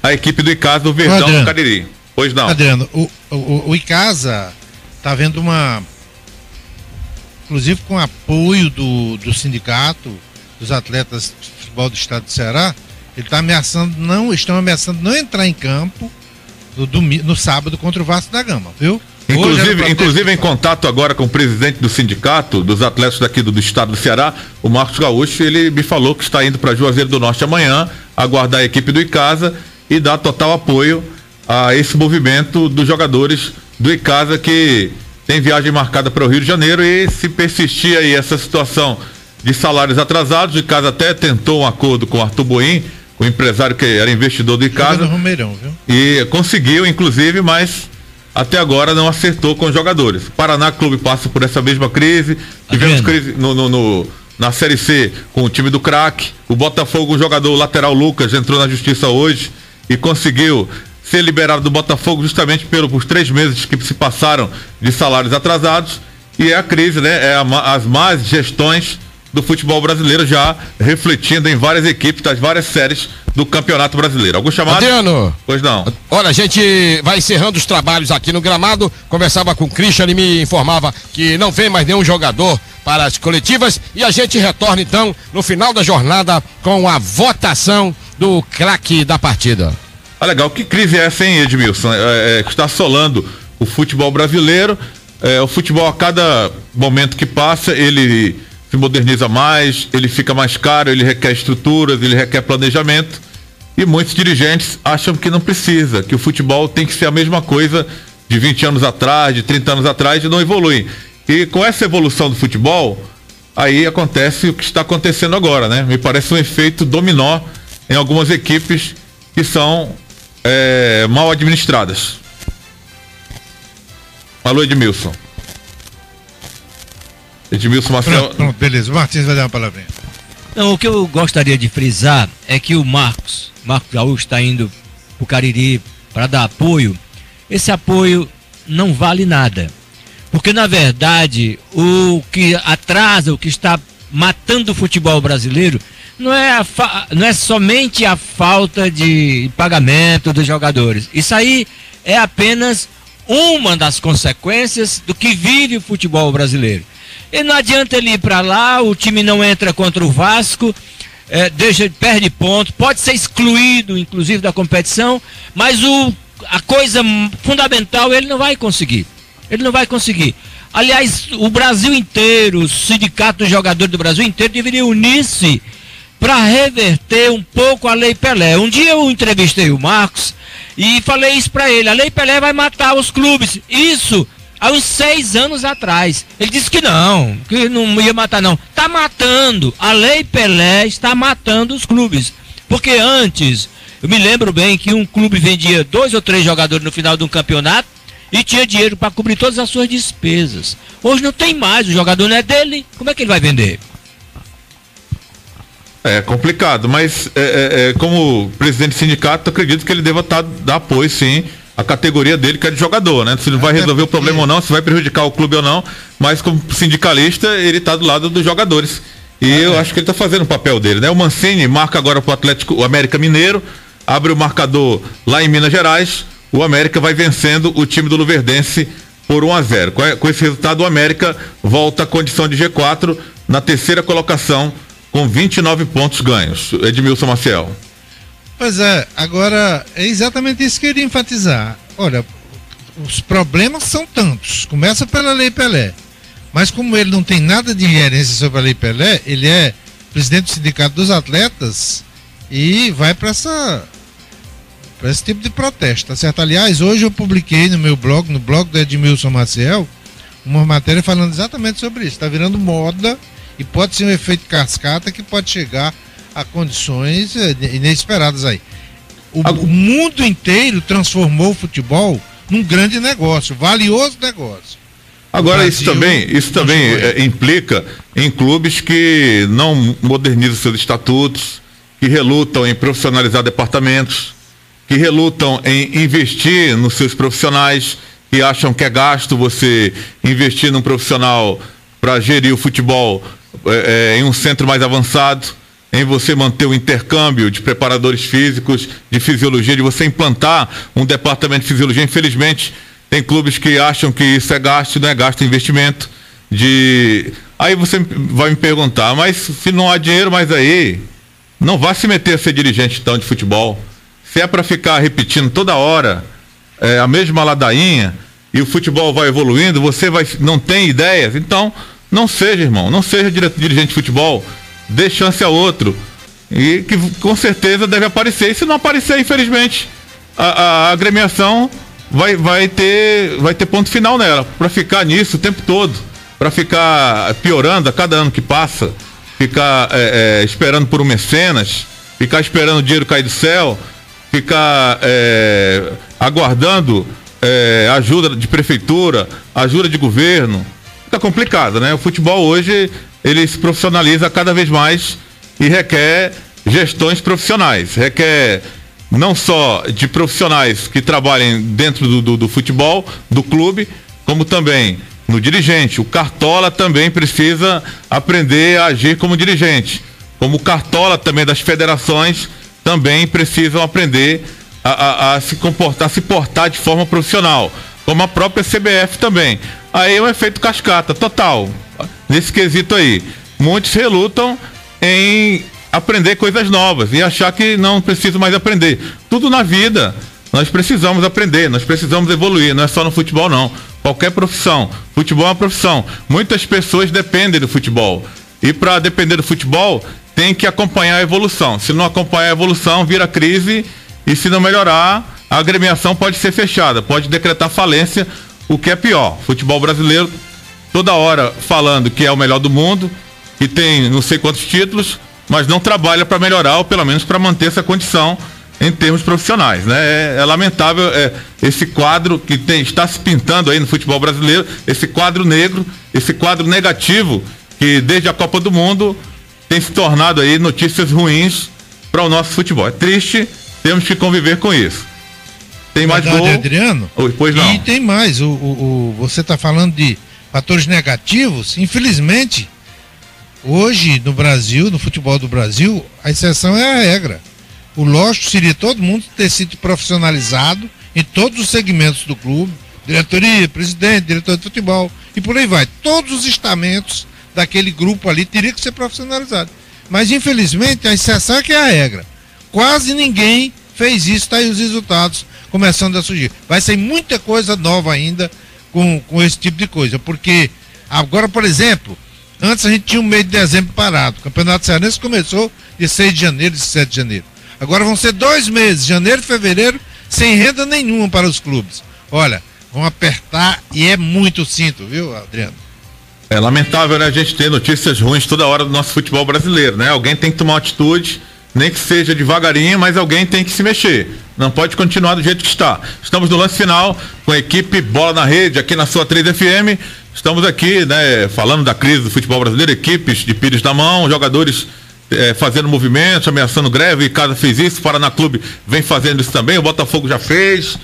a equipe do Icasa do Verdão do Cariri. Pois não. Adriano, o Icasa está vendo inclusive com apoio do sindicato dos atletas de futebol do estado do Ceará, ele está estão ameaçando não entrar em campo no sábado contra o Vasco da Gama, viu? Inclusive em contato agora com o presidente do sindicato dos atletas daqui do estado do Ceará, o Marcos Gaúcho, ele me falou que está indo para Juazeiro do Norte amanhã, aguardar a equipe do Icasa e dar total apoio a esse movimento dos jogadores do Icasa que tem viagem marcada para o Rio de Janeiro. E se persistir aí essa situação de salários atrasados, o Icasa até tentou um acordo com o Arthur Boim, o empresário que era investidor do Icasa, Romeirão, viu? E conseguiu, inclusive, mas até agora não acertou com os jogadores. O Paraná Clube passa por essa mesma crise. Tivemos crise na Série C com o time do craque. O Botafogo, o jogador lateral Lucas, entrou na justiça hoje e conseguiu ser liberado do Botafogo justamente pelos 3 meses que se passaram de salários atrasados. E é a crise, né? As más gestões do futebol brasileiro já refletindo em várias equipes das várias séries do Campeonato Brasileiro. Algum chamado? Adriano. Pois não. Olha, a gente vai encerrando os trabalhos aqui no gramado. Conversava com o Christian, ele me informava que não vem mais nenhum jogador para as coletivas e a gente retorna então no final da jornada com a votação do craque da partida. Legal. Que crise é essa, hein, Edmilson? Que está assolando o futebol brasileiro. O futebol, a cada momento que passa, ele se moderniza mais, ele fica mais caro, ele requer estruturas, ele requer planejamento, e muitos dirigentes acham que não precisa, que o futebol tem que ser a mesma coisa de 20 anos atrás, de 30 anos atrás, e não evolui. E com essa evolução do futebol, aí acontece o que está acontecendo agora, né? Me parece um efeito dominó em algumas equipes que são mal administradas. Alô, Edmilson. Edmilson Marcel. Pronto, beleza. O Martins vai dar uma palavrinha. Não, o que eu gostaria de frisar é que o Marcos Gaúcho está indo para o Cariri para dar apoio. Esse apoio não vale nada. Porque, na verdade, o que atrasa, o que está matando o futebol brasileiro, não é somente a falta de pagamento dos jogadores. Isso aí é apenas uma das consequências do que vive o futebol brasileiro. E não adianta ele ir para lá, o time não entra contra o Vasco, perde ponto, pode ser excluído, inclusive, da competição, mas a coisa fundamental ele não vai conseguir. Ele não vai conseguir. Aliás, o Brasil inteiro, o sindicato dos jogadores do Brasil inteiro deveria unir-se para reverter um pouco a Lei Pelé. Um dia eu entrevistei o Marcos e falei isso para ele: a Lei Pelé vai matar os clubes. Isso há uns 6 anos atrás. Ele disse que não ia matar não. Está matando. A Lei Pelé está matando os clubes. Porque antes, eu me lembro bem que um clube vendia 2 ou 3 jogadores no final de um campeonato e tinha dinheiro para cobrir todas as suas despesas. Hoje não tem mais, o jogador não é dele. Como é que ele vai vender? É complicado, mas como presidente do sindicato, acredito que ele deva dar apoio, sim, à categoria dele, que é de jogador, né? Se não vai resolver o problema ou não, se vai prejudicar o clube ou não, mas como sindicalista, ele está do lado dos jogadores. E eu acho que ele está fazendo o papel dele, né? O Mancini marca agora para o América Mineiro, abre o marcador lá em Minas Gerais, o América vai vencendo o time do Luverdense por 1-0. Com esse resultado, o América volta à condição de G4 na 3ª colocação, com 29 pontos ganhos. Edmilson Maciel. Pois é, agora é exatamente isso que eu queria enfatizar. Olha, os problemas são tantos. Começa pela Lei Pelé. Mas como ele não tem nada de ingerência sobre a Lei Pelé, ele é presidente do Sindicato dos Atletas e vai para esse tipo de protesto, tá certo? Aliás, hoje eu publiquei no meu blog, no blog do Edmilson Maciel, uma matéria falando exatamente sobre isso. Está virando moda e pode ser um efeito cascata que pode chegar a condições inesperadas aí. O mundo inteiro transformou o futebol num grande negócio, valioso negócio. Agora, isso também implica em clubes que não modernizam seus estatutos, que relutam em profissionalizar departamentos, que relutam em investir nos seus profissionais, que acham que é gasto você investir num profissional para gerir o futebol em um centro mais avançado, em você manter o intercâmbio de preparadores físicos, de fisiologia, de você implantar um departamento de fisiologia. Infelizmente, tem clubes que acham que isso é gasto, não é gasto, é investimento. Aí você vai me perguntar, mas se não há dinheiro mais aí, não vá se meter a ser dirigente então de futebol. Se é para ficar repetindo toda hora a mesma ladainha e o futebol vai evoluindo, você não tem ideias, então não seja, irmão, não seja dirigente de futebol, dê chance a outro, e que com certeza deve aparecer. E se não aparecer, infelizmente, a agremiação vai ter ponto final nela, para ficar nisso o tempo todo, para ficar piorando a cada ano que passa, ficar esperando por um mecenas, ficar esperando o dinheiro cair do céu, ficar aguardando ajuda de prefeitura, ajuda de governo. Fica complicado, né? O futebol hoje, ele se profissionaliza cada vez mais e requer gestões profissionais, requer não só de profissionais que trabalhem dentro do futebol, do clube, como também no dirigente. O cartola também precisa aprender a agir como dirigente, como o cartola também das federações também precisam aprender a se comportar, se portar de forma profissional, como a própria CBF também. Aí é um efeito cascata total nesse quesito aí. Muitos relutam em aprender coisas novas e achar que não precisa mais aprender. Tudo na vida nós precisamos aprender, nós precisamos evoluir, não é só no futebol não, qualquer profissão. Futebol é uma profissão, muitas pessoas dependem do futebol, e para depender do futebol tem que acompanhar a evolução. Se não acompanhar a evolução, vira crise, e se não melhorar, a agremiação pode ser fechada, pode decretar falência, o que é pior. Futebol brasileiro toda hora falando que é o melhor do mundo, que tem não sei quantos títulos, mas não trabalha para melhorar, ou pelo menos para manter essa condição em termos profissionais, né? É lamentável esse quadro que está se pintando aí no futebol brasileiro, esse quadro negro, esse quadro negativo, que desde a Copa do Mundo tem se tornado aí notícias ruins para o nosso futebol. É triste, temos que conviver com isso. Tem mais gol, Adriano? Pois não. E tem mais, você está falando de fatores negativos, infelizmente, hoje no Brasil, no futebol do Brasil, a exceção é a regra. O lógico seria todo mundo ter sido profissionalizado em todos os segmentos do clube, diretoria, presidente, diretor de futebol, e por aí vai. Todos os estamentos daquele grupo ali teriam que ser profissionalizados. Mas infelizmente a exceção é que é a regra. Quase ninguém fez isso, está aí os resultados começando a surgir. Vai ser muita coisa nova ainda com esse tipo de coisa, porque agora, por exemplo, antes a gente tinha um mês de dezembro parado. O Campeonato Cearense começou de 6 de janeiro e 7 de janeiro. Agora vão ser 2 meses, janeiro e fevereiro, sem renda nenhuma para os clubes. Olha, vão apertar e é muito cinto, viu, Adriano? É lamentável, né, a gente ter notícias ruins toda hora do nosso futebol brasileiro, né? Alguém tem que tomar uma atitude, nem que seja devagarinho, mas alguém tem que se mexer. Não pode continuar do jeito que está. Estamos no lance final com a equipe Bola na Rede, aqui na sua 3FM. Estamos aqui, né, falando da crise do futebol brasileiro, equipes de pires na mão, jogadores fazendo movimentos, ameaçando greve. O Casa fez isso, o Paraná Clube vem fazendo isso também, o Botafogo já fez,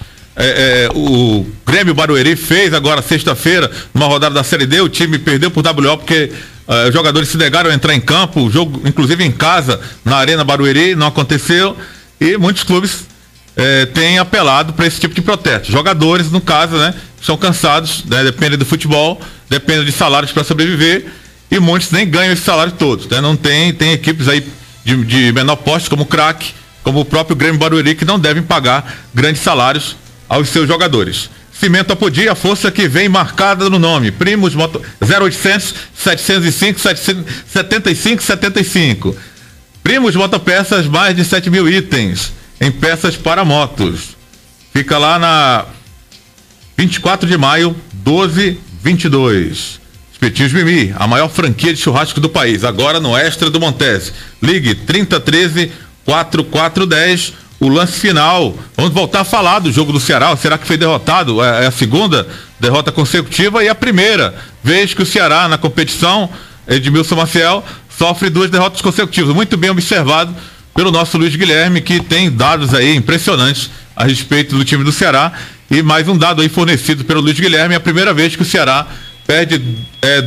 o Grêmio Barueri fez agora sexta-feira, numa rodada da Série D. O time perdeu por WO porque os jogadores se negaram a entrar em campo, o jogo inclusive em casa, na Arena Barueri, não aconteceu, e muitos clubes têm apelado para esse tipo de protesto. Jogadores, no caso, né, são cansados, né, dependem do futebol, dependem de salários para sobreviver, e muitos nem ganham esse salário todos, né? Não tem equipes aí de menor porte, como o Crack, como o próprio Grêmio Barueri, que não devem pagar grandes salários aos seus jogadores. Cimento Apodi, a força que vem marcada no nome. Primos 0800 705 75 75. Primos Motopeças, mais de 7 mil itens em peças para motos. Fica lá na 24 de maio, 1222. Espetinhos Mimi, a maior franquia de churrasco do país, agora no Extra do Montese. Ligue 3013 4410. O lance final. Vamos voltar a falar do jogo do Ceará. Será que foi derrotado? É a segunda derrota consecutiva e a primeira vez que o Ceará, na competição, Edmilson Maciel, sofre 2 derrotas consecutivas. Muito bem observado pelo nosso Luiz Guilherme, que tem dados aí impressionantes a respeito do time do Ceará. E mais um dado aí fornecido pelo Luiz Guilherme: é a primeira vez que o Ceará perde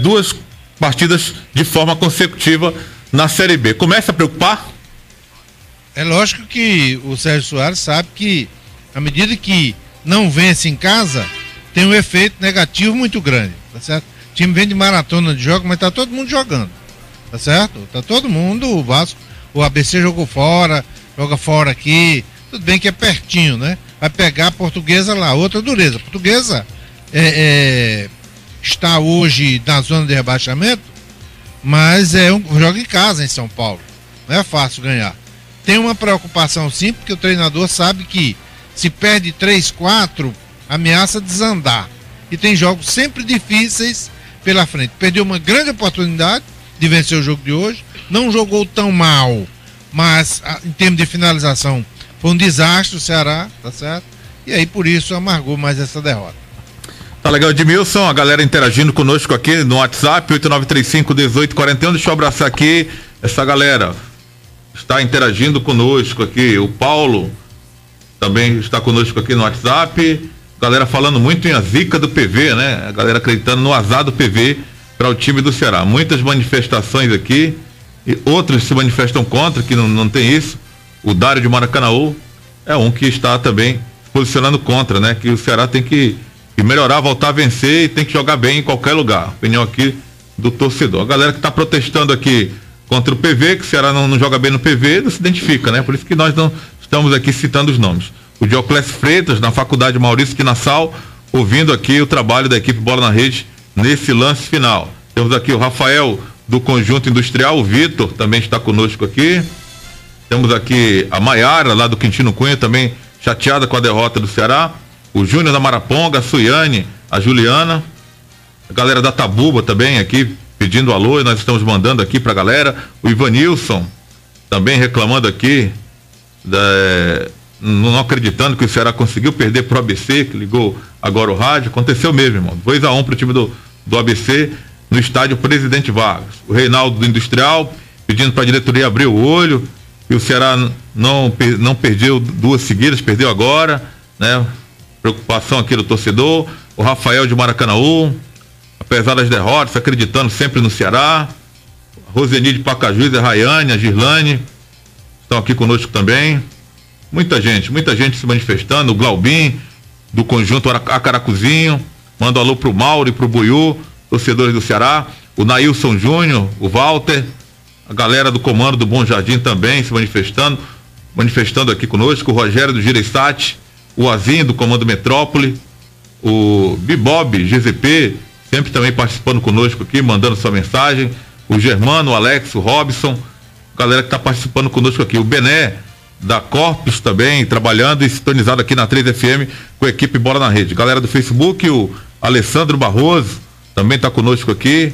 2 partidas de forma consecutiva na Série B. Começa a preocupar? É lógico que o Sérgio Soares sabe que, à medida que não vence em casa, tem um efeito negativo muito grande, tá certo? O time vem de maratona de jogos, mas tá todo mundo jogando, tá certo? Tá todo mundo, o Vasco, o ABC jogou fora, joga fora aqui, tudo bem que é pertinho, né? Vai pegar a Portuguesa lá, outra dureza. A Portuguesa está hoje na zona de rebaixamento, mas joga em casa em São Paulo. Não é fácil ganhar. Tem uma preocupação sim, porque o treinador sabe que se perde 3-4, ameaça desandar. E tem jogos sempre difíceis pela frente. Perdeu uma grande oportunidade de vencer o jogo de hoje, não jogou tão mal, mas em termos de finalização foi um desastre o Ceará, tá certo? E aí por isso amargou mais essa derrota. Tá legal, Edmilson, a galera interagindo conosco aqui no WhatsApp, 8935-1841, deixa eu abraçar aqui essa galera, está interagindo conosco aqui, o Paulo também está conosco aqui no WhatsApp, galera falando muito em a zica do PV, né, a galera acreditando no azar do PV para o time do Ceará, muitas manifestações aqui, e outros se manifestam contra, que não tem isso, o Dário de Maracanaú é um que está também posicionando contra, né, que o Ceará tem que melhorar, voltar a vencer e tem que jogar bem em qualquer lugar. Opinião aqui do torcedor. A galera que está protestando aqui contra o PV, que o Ceará não joga bem no PV, não se identifica, né? Por isso que nós não estamos aqui citando os nomes. O Dioclésio Freitas, na Faculdade Maurício Quinassal, ouvindo aqui o trabalho da equipe Bola na Rede nesse lance final. Temos aqui o Rafael do Conjunto Industrial, o Vitor também está conosco aqui. Temos aqui a Maiara, lá do Quintino Cunha, também chateada com a derrota do Ceará. O Júnior da Maraponga, a Suiane, a Juliana, a galera da Tabuba também aqui pedindo alô, e nós estamos mandando aqui pra galera. O Ivanilson também reclamando aqui, não acreditando que o Ceará conseguiu perder pro ABC, que ligou agora o rádio. Aconteceu mesmo, irmão. 2-1 pro time do ABC no estádio Presidente Vargas. O Reinaldo do Industrial pedindo pra diretoria abrir o olho, e o Ceará não perdeu duas seguidas, perdeu agora, né? Preocupação aqui do torcedor. O Rafael de Maracanaú, apesar das derrotas, acreditando sempre no Ceará. A Roseni de Pacajus, a Rayane, a Girlane estão aqui conosco também. Muita gente se manifestando. O Glaubin do Conjunto Acaracuzinho, manda um alô pro Mauro e pro Buiú, torcedores do Ceará. O Nailson Júnior, o Walter, a galera do comando do Bom Jardim também se manifestando aqui conosco. O Rogério do Gireissati, o Azinho do Comando Metrópole, o Bibob GZP, sempre também participando conosco aqui, mandando sua mensagem, o Germano, o Alex, o Robson, galera que está participando conosco aqui, o Bené da Corpus também, trabalhando e sintonizado aqui na 3FM com a equipe Bola na Rede. Galera do Facebook, o Alessandro Barroso também está conosco aqui,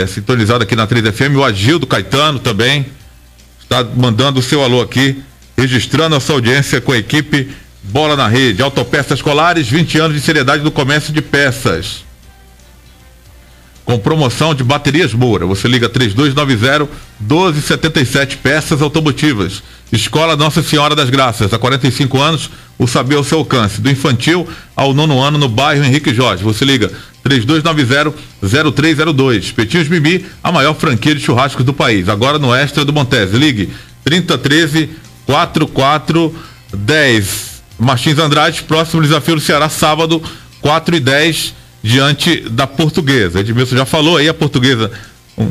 sintonizado aqui na 3FM, o Agildo Caetano também está mandando o seu alô aqui, registrando a sua audiência com a equipe Bola na Rede. Autopeças Colares, 20 anos de seriedade do comércio de peças. Com promoção de baterias Moura. Você liga 3290-1277, peças automotivas. Escola Nossa Senhora das Graças, há 45 anos, o saber ao seu alcance. Do infantil ao 9º ano no bairro Henrique Jorge. Você liga 3290-0302. Espetinhos Mimi, a maior franquia de churrascos do país. Agora no Extra do Montese. Ligue 3013-4410. Martins Andrade, próximo desafio do Ceará, sábado, 4h10, diante da Portuguesa. Edmilson já falou aí, a Portuguesa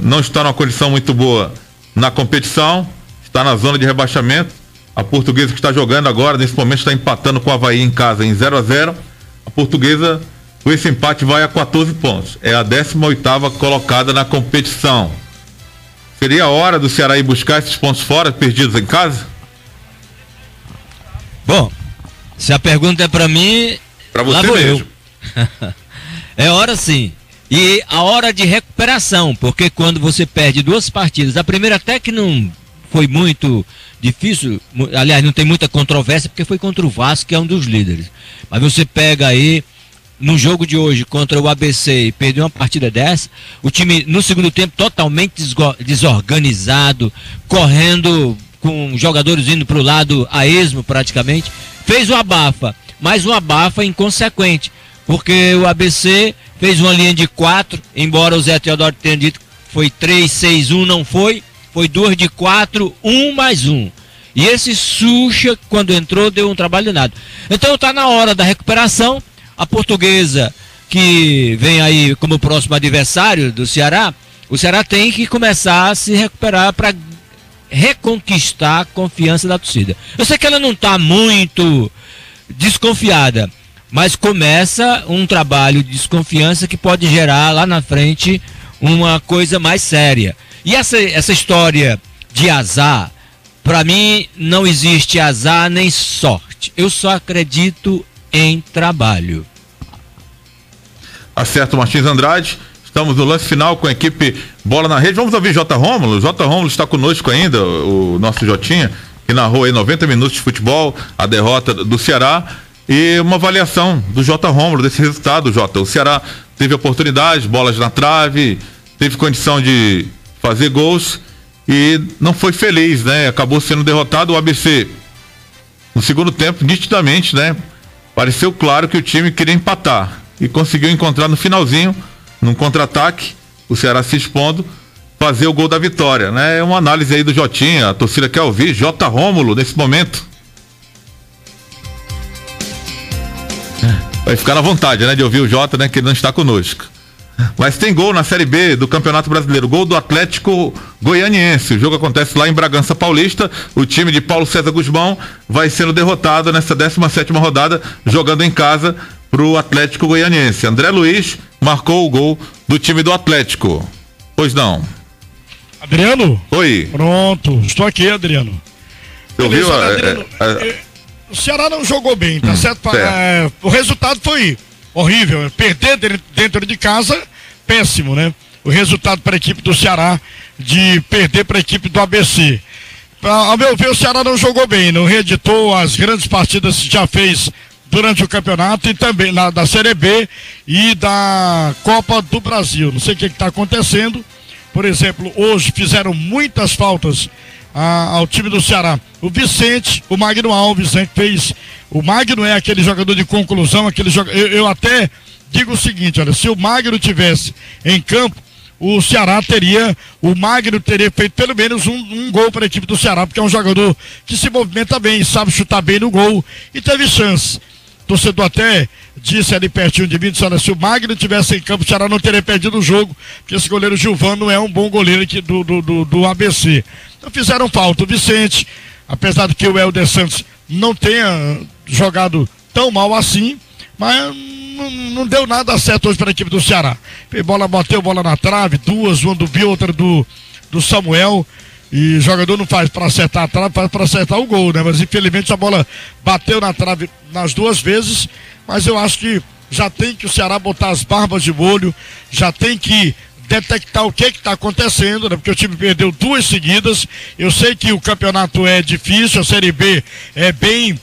não está numa condição muito boa na competição, está na zona de rebaixamento. A Portuguesa que está jogando agora, nesse momento, está empatando com o Avaí em casa em 0-0. A Portuguesa, com esse empate, vai a 14 pontos. É a 18ª colocada na competição. Seria a hora do Ceará ir buscar esses pontos fora, perdidos em casa? Bom, se a pergunta é para mim, para você lá vou mesmo. Eu. É hora sim. E a hora de recuperação, porque quando você perde duas partidas, a primeira até que não foi muito difícil, aliás, não tem muita controvérsia, porque foi contra o Vasco, que é um dos líderes. Mas você pega aí, no jogo de hoje, contra o ABC, e perdeu uma partida dessa, o time, no segundo tempo, totalmente desorganizado, correndo, com jogadores indo para o lado a esmo praticamente, fez um abafa, mas um abafa inconsequente, porque o ABC fez uma linha de 4, embora o Zé Teodoro tenha dito que foi 3-6-1, não foi 2 de 4, 1 mais 1. E esse Xuxa, quando entrou, deu um trabalho danado. Então está na hora da recuperação. A Portuguesa, que vem aí como próximo adversário do Ceará, o Ceará tem que começar a se recuperar para reconquistar a confiança da torcida. Eu sei que ela não está muito desconfiada, mas começa um trabalho de desconfiança que pode gerar lá na frente uma coisa mais séria. E essa história de azar, para mim não existe azar nem sorte. Eu só acredito em trabalho. Acerto Martins Andrade. Estamos no lance final com a equipe Bola na Rede. Vamos ouvir J. Rômulo. J. Rômulo está conosco ainda, o nosso Jotinha, que narrou aí 90 minutos de futebol, a derrota do Ceará e uma avaliação do J. Rômulo desse resultado, Jota. O Ceará teve oportunidades, bolas na trave, teve condição de fazer gols e não foi feliz, né? Acabou sendo derrotado. O ABC, no segundo tempo, nitidamente, né? Pareceu claro que o time queria empatar e conseguiu encontrar no finalzinho, num contra-ataque, o Ceará se expondo, fazer o gol da vitória, né? É uma análise aí do Jotinha, a torcida quer ouvir J. Rômulo nesse momento. Vai ficar na vontade, né, de ouvir o Jota, né, que ele não está conosco. Mas tem gol na Série B do Campeonato Brasileiro, gol do Atlético Goianiense. O jogo acontece lá em Bragança Paulista. O time de Paulo César Guzmão vai sendo derrotado nessa 17ª rodada, jogando em casa pro Atlético Goianiense. André Luiz marcou o gol do time do Atlético. Pois não. Adriano? Oi. Pronto, estou aqui, Adriano. Você ouviu? O Ceará não jogou bem, tá certo? O resultado foi horrível. Perder dentro de casa, péssimo, né? O resultado para a equipe do Ceará de perder para a equipe do ABC. Ao meu ver, o Ceará não jogou bem, não reeditou as grandes partidas que já fez durante o campeonato e também da Série B e da Copa do Brasil. Não sei o que está acontecendo. Por exemplo, hoje fizeram muitas faltas ao time do Ceará. O Vicente, o Magno Alves, né, que fez. O Magno é aquele jogador de conclusão, eu até digo o seguinte, olha, se o Magno tivesse em campo, o Magno teria feito pelo menos um gol para a equipe do Ceará, porque é um jogador que se movimenta bem, sabe chutar bem no gol e teve chance. O torcedor até disse ali pertinho de mim, disse, olha, se o Magno tivesse em campo, o Ceará não teria perdido o jogo, porque esse goleiro Gilvan não é um bom goleiro aqui do ABC. Então fizeram falta. O Vicente, apesar de que o Helder Santos não tenha jogado tão mal assim, mas não deu nada certo hoje para a equipe do Ceará. Bateu bola na trave, duas, uma do Bill, outra do Samuel. E jogador não faz para acertar a trave, faz para acertar o gol, né? Mas infelizmente a bola bateu na trave nas duas vezes. Mas eu acho que já tem que o Ceará botar as barbas de molho, já tem que detectar o que está acontecendo, né? Porque o time perdeu duas seguidas. Eu sei que o campeonato é difícil, a Série B é bem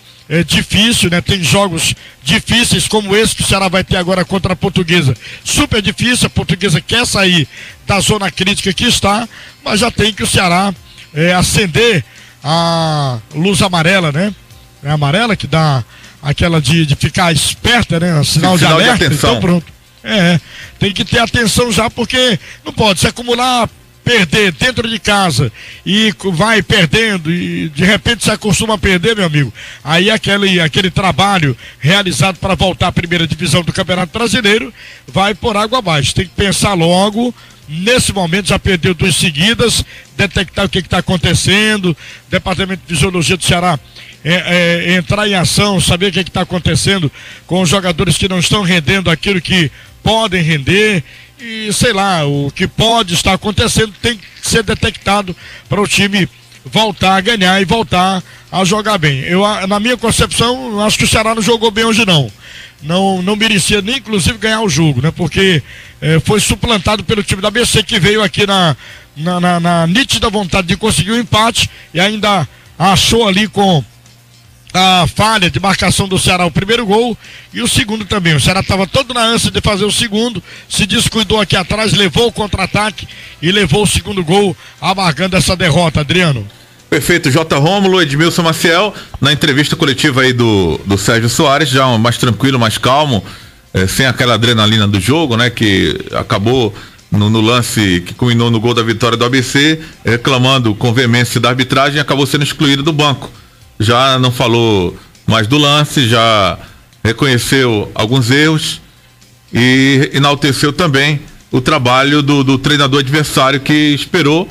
difícil, né? Tem jogos difíceis como esse que o Ceará vai ter agora contra a Portuguesa. Super difícil, a Portuguesa quer sair da zona crítica que está, mas já tem que o Ceará acender a luz amarela, né? É a amarela que dá aquela de ficar esperta, né? Sinal de alerta, então pronto. Tem que ter atenção já, porque não pode se acumular, perder dentro de casa e vai perdendo e de repente se acostuma a perder, meu amigo. Aí aquele trabalho realizado para voltar à primeira divisão do Campeonato Brasileiro vai por água abaixo. Tem que pensar logo. Nesse momento já perdeu duas seguidas, detectar o que está acontecendo, Departamento de Fisiologia do Ceará entrar em ação, saber o que está acontecendo com os jogadores que não estão rendendo aquilo que podem render e sei lá, o que pode estar acontecendo tem que ser detectado para o time voltar a ganhar e voltar a jogar bem. Na minha concepção, acho que o Ceará não jogou bem hoje não merecia nem inclusive ganhar o jogo, né? Porque foi suplantado pelo time da ABC, que veio aqui na nítida vontade de conseguir um empate e ainda achou ali com a falha de marcação do Ceará o primeiro gol e o segundo também. O Ceará estava todo na ânsia de fazer o segundo, se descuidou aqui atrás, levou o contra-ataque e levou o segundo gol, amargando essa derrota, Adriano. Perfeito, J. Rômulo, Edmilson Maciel, na entrevista coletiva aí do Sérgio Soares, já mais tranquilo, mais calmo, sem aquela adrenalina do jogo, né, que acabou no lance que culminou no gol da vitória do ABC, reclamando com veemência da arbitragem, acabou sendo excluído do banco. Já não falou mais do lance, já reconheceu alguns erros e enalteceu também o trabalho do treinador adversário, que esperou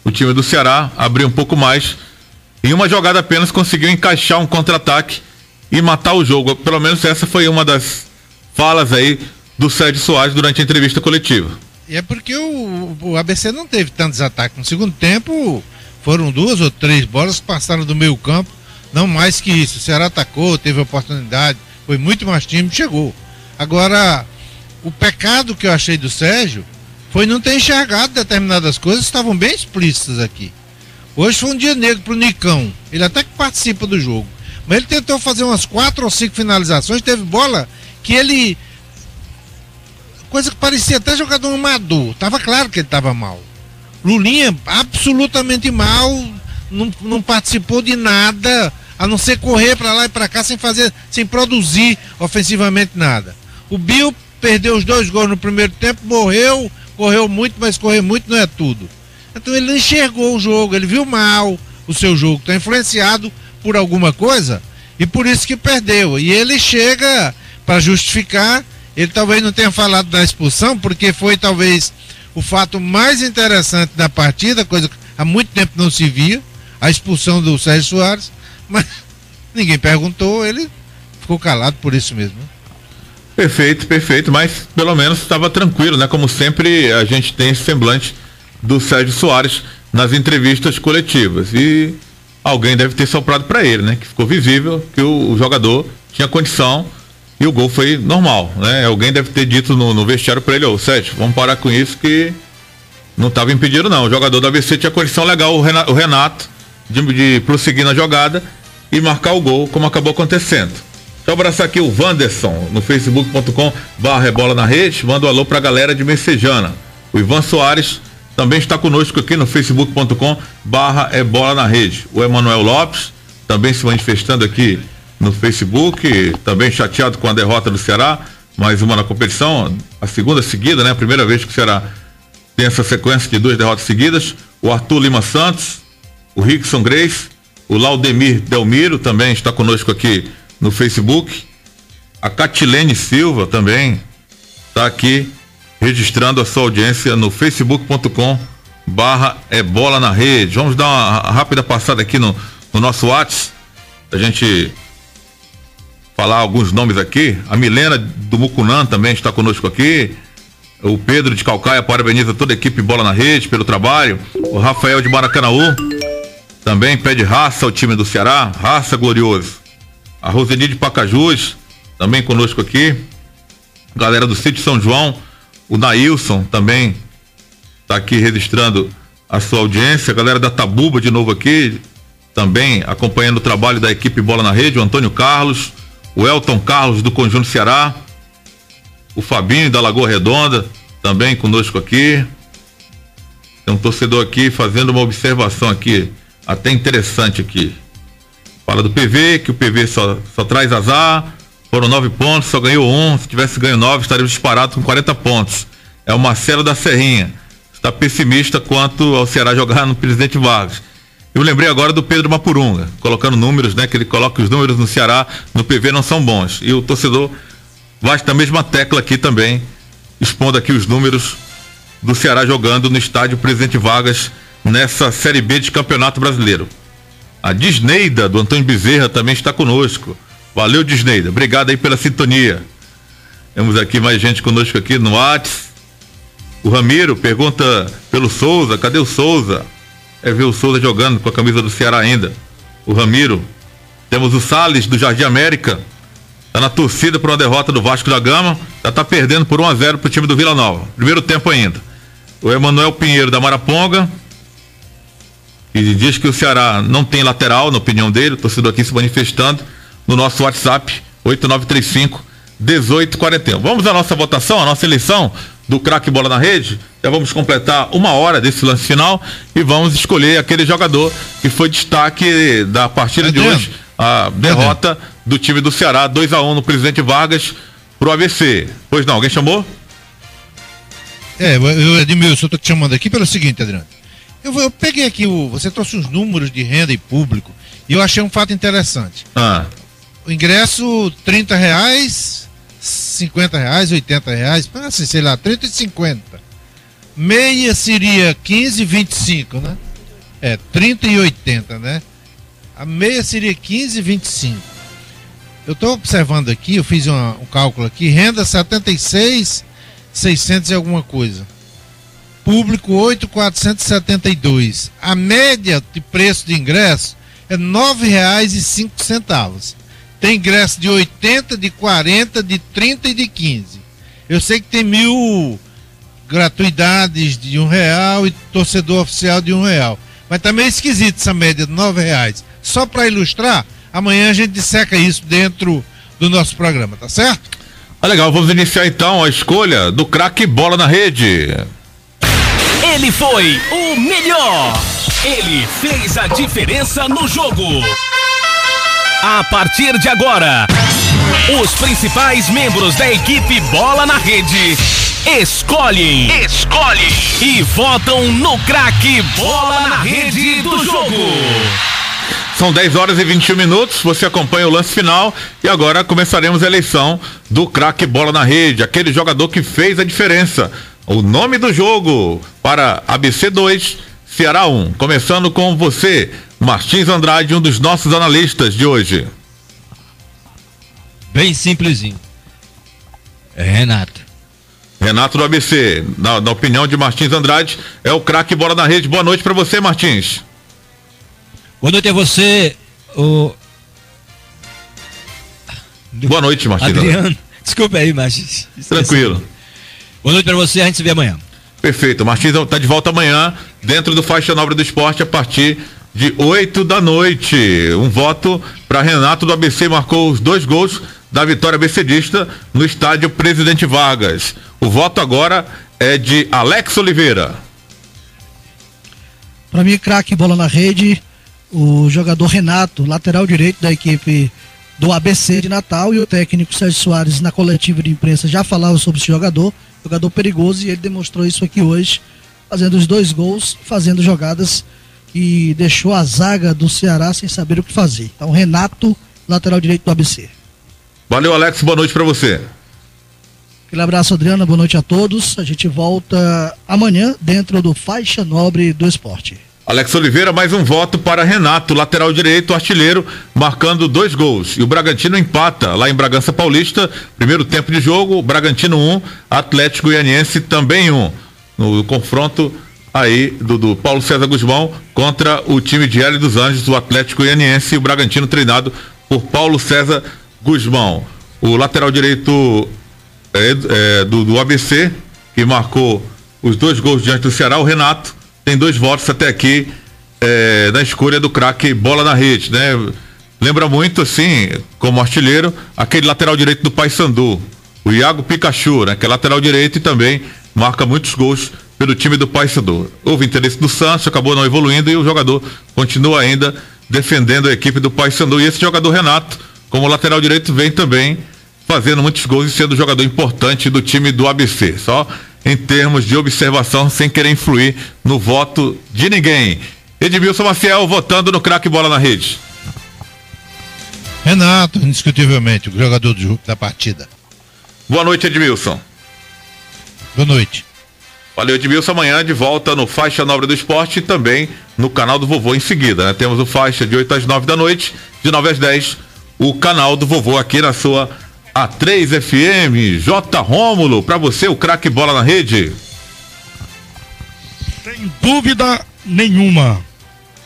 o time do Ceará abrir um pouco mais. Em uma jogada apenas conseguiu encaixar um contra-ataque e matar o jogo. Pelo menos essa foi uma das falas aí do Sérgio Soares durante a entrevista coletiva. E é porque o ABC não teve tantos ataques. No segundo tempo, foram 2 ou 3 bolas que passaram do meio campo, não mais que isso. O Ceará atacou, teve oportunidade, foi muito mais time, chegou. Agora, o pecado que eu achei do Sérgio foi não ter enxergado determinadas coisas que estavam bem explícitas aqui. Hoje foi um dia negro pro Nicão. Ele até que participa do jogo. Mas ele tentou fazer umas 4 ou 5 finalizações, teve bola que ele... coisa que parecia até jogador amador. Tava claro que ele tava mal. Lulinha, absolutamente mal, não participou de nada, a não ser correr para lá e para cá sem produzir ofensivamente nada. O Bill perdeu os 2 gols no primeiro tempo, correu muito, mas correr muito não é tudo. Então ele não enxergou o jogo, ele viu mal o seu jogo, está influenciado por alguma coisa e por isso que perdeu. E ele chega para justificar, ele talvez não tenha falado da expulsão, porque foi talvez o fato mais interessante da partida, coisa que há muito tempo não se via, a expulsão do Sérgio Soares, mas ninguém perguntou, ele ficou calado por isso mesmo. Perfeito, mas pelo menos estava tranquilo, né? Como sempre a gente tem esse semblante do Sérgio Soares nas entrevistas coletivas, e alguém deve ter soprado para ele, né? Que ficou visível que o jogador tinha condição e o gol foi normal, né? Alguém deve ter dito no vestiário para ele: ô Sérgio, vamos parar com isso que não estava impedido não, o jogador da ABC tinha condição legal, o Renato, de prosseguir na jogada e marcar o gol, como acabou acontecendo. Deixa eu abraçar aqui o Wanderson no facebook.com/Bola na Rede, manda um alô pra galera de Messejana. O Ivan Soares também está conosco aqui no facebook.com/Bola na Rede. O Emanuel Lopes também se manifestando aqui no Facebook, também chateado com a derrota do Ceará, mais uma na competição, a segunda seguida, né? A primeira vez que o Ceará tem essa sequência de 2 derrotas seguidas. O Arthur Lima Santos, o Rickson Grace, o Laudemir Delmiro também está conosco aqui no Facebook. A Catilene Silva também está aqui registrando a sua audiência no facebook.com/Bola na Rede. Vamos dar uma rápida passada aqui no nosso WhatsApp, a gente falar alguns nomes aqui. A Milena do Mucunã também está conosco aqui. O Pedro de Calcaia parabeniza toda a equipe Bola na Rede pelo trabalho. O Rafael de Maracanaú também pede raça ao time do Ceará, raça glorioso. A Roseni de Pacajus também conosco aqui. Galera do Sítio São João, o Nailson também está aqui registrando a sua audiência. A galera da Tabuba de novo aqui, também acompanhando o trabalho da equipe Bola na Rede. O Antônio Carlos, o Elton Carlos do Conjunto Ceará, o Fabinho da Lagoa Redonda também conosco aqui. Tem um torcedor aqui fazendo uma observação aqui, até interessante aqui. Fala do PV, que o PV só traz azar, foram 9 pontos, só ganhou 1, se tivesse ganho 9 estaríamos disparados com 40 pontos. É o Marcelo da Serrinha, está pessimista quanto ao Ceará jogar no Presidente Vargas. Eu lembrei agora do Pedro Mapurunga, colocando números, né? Que ele coloca que os números no Ceará, no PV, não são bons. E o torcedor bate na mesma tecla aqui também, expondo aqui os números do Ceará jogando no estádio Presidente Vargas nessa Série B de Campeonato Brasileiro. A Disneida, do Antônio Bezerra, também está conosco. Valeu, Disneida. Obrigado aí pela sintonia. Temos aqui mais gente conosco aqui no WhatsApp. O Ramiro pergunta pelo Souza. Cadê o Souza? É ver o Souza jogando com a camisa do Ceará ainda. O Ramiro. Temos o Salles, do Jardim América. Está na torcida por uma derrota do Vasco da Gama. Já está perdendo por 1-0 para o time do Vila Nova. Primeiro tempo ainda. O Emanuel Pinheiro, da Maraponga. E diz que o Ceará não tem lateral, na opinião dele. O torcedor aqui se manifestando no nosso WhatsApp, 8935-1841. Vamos à nossa votação, a nossa eleição do craque Bola na Rede. Já vamos completar 1 hora desse lance final e vamos escolher aquele jogador que foi destaque da partida de hoje. A derrota do time do Ceará, 2-1 no Presidente Vargas pro ABC. Pois não, alguém chamou? Edmilson, eu tô te chamando aqui pelo seguinte, Adriano. Eu peguei aqui, você trouxe uns números de renda e público e eu achei um fato interessante. O ingresso R$30, R$50, R$80, assim, sei lá, 30 e 50. Meia seria 15 e 25, né? 30 e 80, né? A meia seria 15 e 25. Eu estou observando aqui, eu fiz um cálculo aqui, renda 76.600 e alguma coisa. Público 8.472. A média de preço de ingresso é R$ 9,05. Tem ingresso de 80, de 40, de 30 e de 15. Eu sei que tem 1.000 gratuidades de R$1 e torcedor oficial de R$1. Mas tá meio esquisito essa média de R$9. Só para ilustrar, amanhã a gente disseca isso dentro do nosso programa, tá certo? Legal, vamos iniciar então a escolha do craque Bola na Rede. Ele foi o melhor. Ele fez a diferença no jogo. A partir de agora, os principais membros da equipe Bola na Rede escolhem e votam no craque Bola na Rede do jogo. São 10 horas e 21 minutos, você acompanha o lance final e agora começaremos a eleição do craque Bola na Rede, aquele jogador que fez a diferença. O nome do jogo para ABC 2, Ceará 1. Começando com você, Martins Andrade, um dos nossos analistas de hoje. Bem simplesinho. É Renato. Renato do ABC, na opinião de Martins Andrade, é o craque Bola na Rede. Boa noite para você, Martins. Boa noite a você, Boa noite, Martins. Adriano. Desculpa aí, Martins. Tranquilo. Boa noite para você, a gente se vê amanhã. Perfeito, Martins está de volta amanhã, dentro do Faixa Nobre do Esporte, a partir de 8 da noite. Um voto para Renato do ABC, marcou os 2 gols da vitória ABCdista no estádio Presidente Vargas. O voto agora é de Alex Oliveira. Para mim, craque Bola na Rede, o jogador Renato, lateral direito da equipe do ABC de Natal, e o técnico Sérgio Soares, na coletiva de imprensa, já falava sobre esse jogador perigoso, e ele demonstrou isso aqui hoje, fazendo os 2 gols, fazendo jogadas e deixou a zaga do Ceará sem saber o que fazer. Então, Renato, lateral direito do ABC. Valeu, Alex, boa noite para você. Aquele abraço, Adriana, boa noite a todos. A gente volta amanhã dentro do Faixa Nobre do Esporte. Alex Oliveira, mais um voto para Renato, lateral direito, artilheiro, marcando 2 gols. E o Bragantino empata lá em Bragança Paulista, primeiro tempo de jogo, Bragantino 1, Atlético Goianiense também 1. No confronto aí do Paulo César Guzmão contra o time de Hélio dos Anjos, o Atlético Goianiense, e o Bragantino treinado por Paulo César Guzmão. O lateral direito do ABC, que marcou os 2 gols diante do Ceará, o Renato, tem 2 votos até aqui na escolha do craque Bola na Rede, né? Lembra muito, assim, como artilheiro, aquele lateral direito do Paysandu, o Iago Pikachu, né? Que é lateral direito e também marca muitos gols pelo time do Paysandu. Houve interesse do Santos, acabou não evoluindo e o jogador continua ainda defendendo a equipe do Paysandu. E esse jogador Renato, como lateral direito, vem também fazendo muitos gols e sendo jogador importante do time do ABC. Só em termos de observação, sem querer influir no voto de ninguém. Edmilson Maciel votando no craque Bola na Rede. Renato, indiscutivelmente, o jogador da partida. Boa noite, Edmilson. Boa noite. Valeu, Edmilson. Amanhã de volta no Faixa Nobre do Esporte e também no canal do Vovô em seguida, né? Temos o Faixa de 8 às 9 da noite, de 9 às 10, o canal do Vovô aqui na sua A3 FM. J. Rômulo, pra você, o craque Bola na Rede. Sem dúvida nenhuma,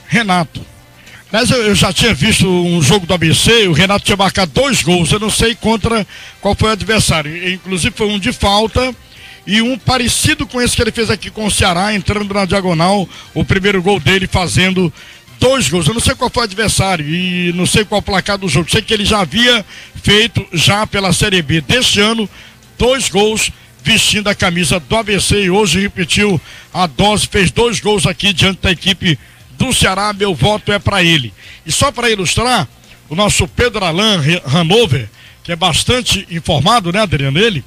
Renato. Mas eu já tinha visto um jogo do ABC, o Renato tinha marcado 2 gols, eu não sei contra qual foi o adversário. Inclusive foi um de falta e um parecido com esse que ele fez aqui com o Ceará, entrando na diagonal, o primeiro gol dele fazendo 2 gols. Eu não sei qual foi o adversário e não sei qual o placar do jogo. Sei que ele já havia feito, já pela Série B deste ano, 2 gols vestindo a camisa do ABC e hoje repetiu a dose, fez 2 gols aqui diante da equipe do Ceará. Meu voto é para ele. E só para ilustrar, o nosso Pedro Alain Hanover, que é bastante informado, né, Adriano? Ele,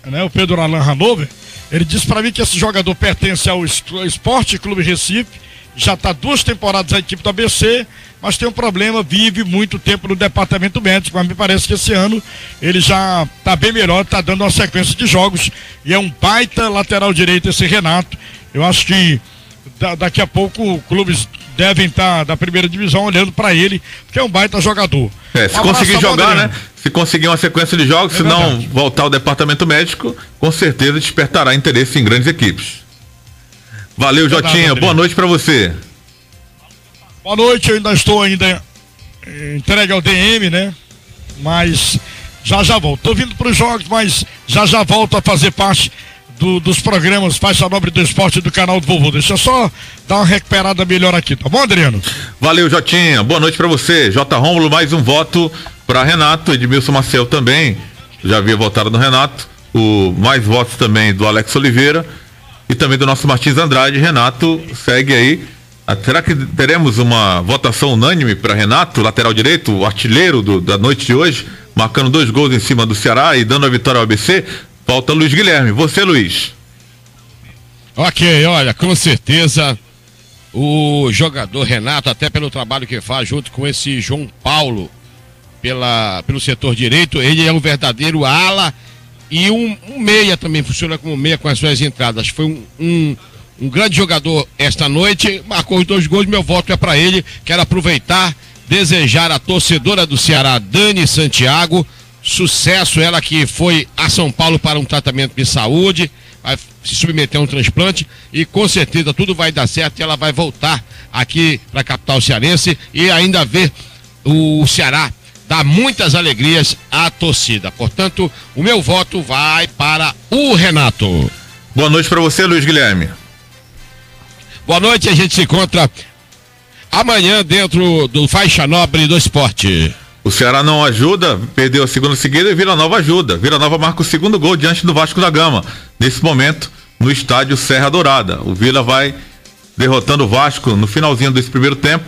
né, o Pedro Alain Hanover, ele disse para mim que esse jogador pertence ao Esporte Clube Recife, já está 2 temporadas na equipe do ABC, mas tem um problema, vive muito tempo no departamento médico, mas me parece que esse ano ele já está bem melhor, está dando uma sequência de jogos, e é um baita lateral direito esse Renato. Eu acho que daqui a pouco clubes devem estar da primeira divisão olhando para ele, porque é um baita jogador. Se conseguir jogar, né? Se conseguir uma sequência de jogos, se não voltar ao departamento médico, com certeza despertará interesse em grandes equipes. Valeu, Jotinha. Boa noite para você. Boa noite, eu ainda estou entregue ao DM, né? Mas já volto. Tô vindo para os jogos, mas já volto a fazer parte dos programas Faixa Nobre do Esporte do canal do Vovô. Deixa eu só dar uma recuperada melhor aqui, tá bom, Adriano? Valeu, Jotinha. Boa noite para você. J. Rômulo, mais um voto para Renato. Edmilson Maciel também. Já havia votado no Renato. Mais votos também do Alex Oliveira e também do nosso Martins Andrade. Renato segue aí. Será que teremos uma votação unânime para Renato, lateral direito, o artilheiro da noite de hoje, marcando 2 gols em cima do Ceará e dando a vitória ao ABC? Falta Luiz Guilherme. Você, Luiz. Ok, olha, com certeza o jogador Renato, até pelo trabalho que faz junto com esse João Paulo pelo setor direito, ele é um verdadeiro ala e um meia também, funciona como meia com as suas entradas. Foi um grande jogador esta noite, marcou os 2 gols, meu voto é para ele. Quero aproveitar, desejar à torcedora do Ceará, Dani Santiago, sucesso, ela que foi a São Paulo para um tratamento de saúde, vai se submeter a um transplante e com certeza tudo vai dar certo e ela vai voltar aqui para a capital cearense e ainda ver o Ceará dar muitas alegrias à torcida. Portanto, o meu voto vai para o Renato. Boa noite para você, Luiz Guilherme. Boa noite, a gente se encontra amanhã dentro do Faixa Nobre do Esporte. O Ceará não ajuda, perdeu a segunda seguida e Vila Nova ajuda. Vila Nova marca o 2º gol diante do Vasco da Gama. Nesse momento, no estádio Serra Dourada. O Vila vai derrotando o Vasco no finalzinho desse primeiro tempo.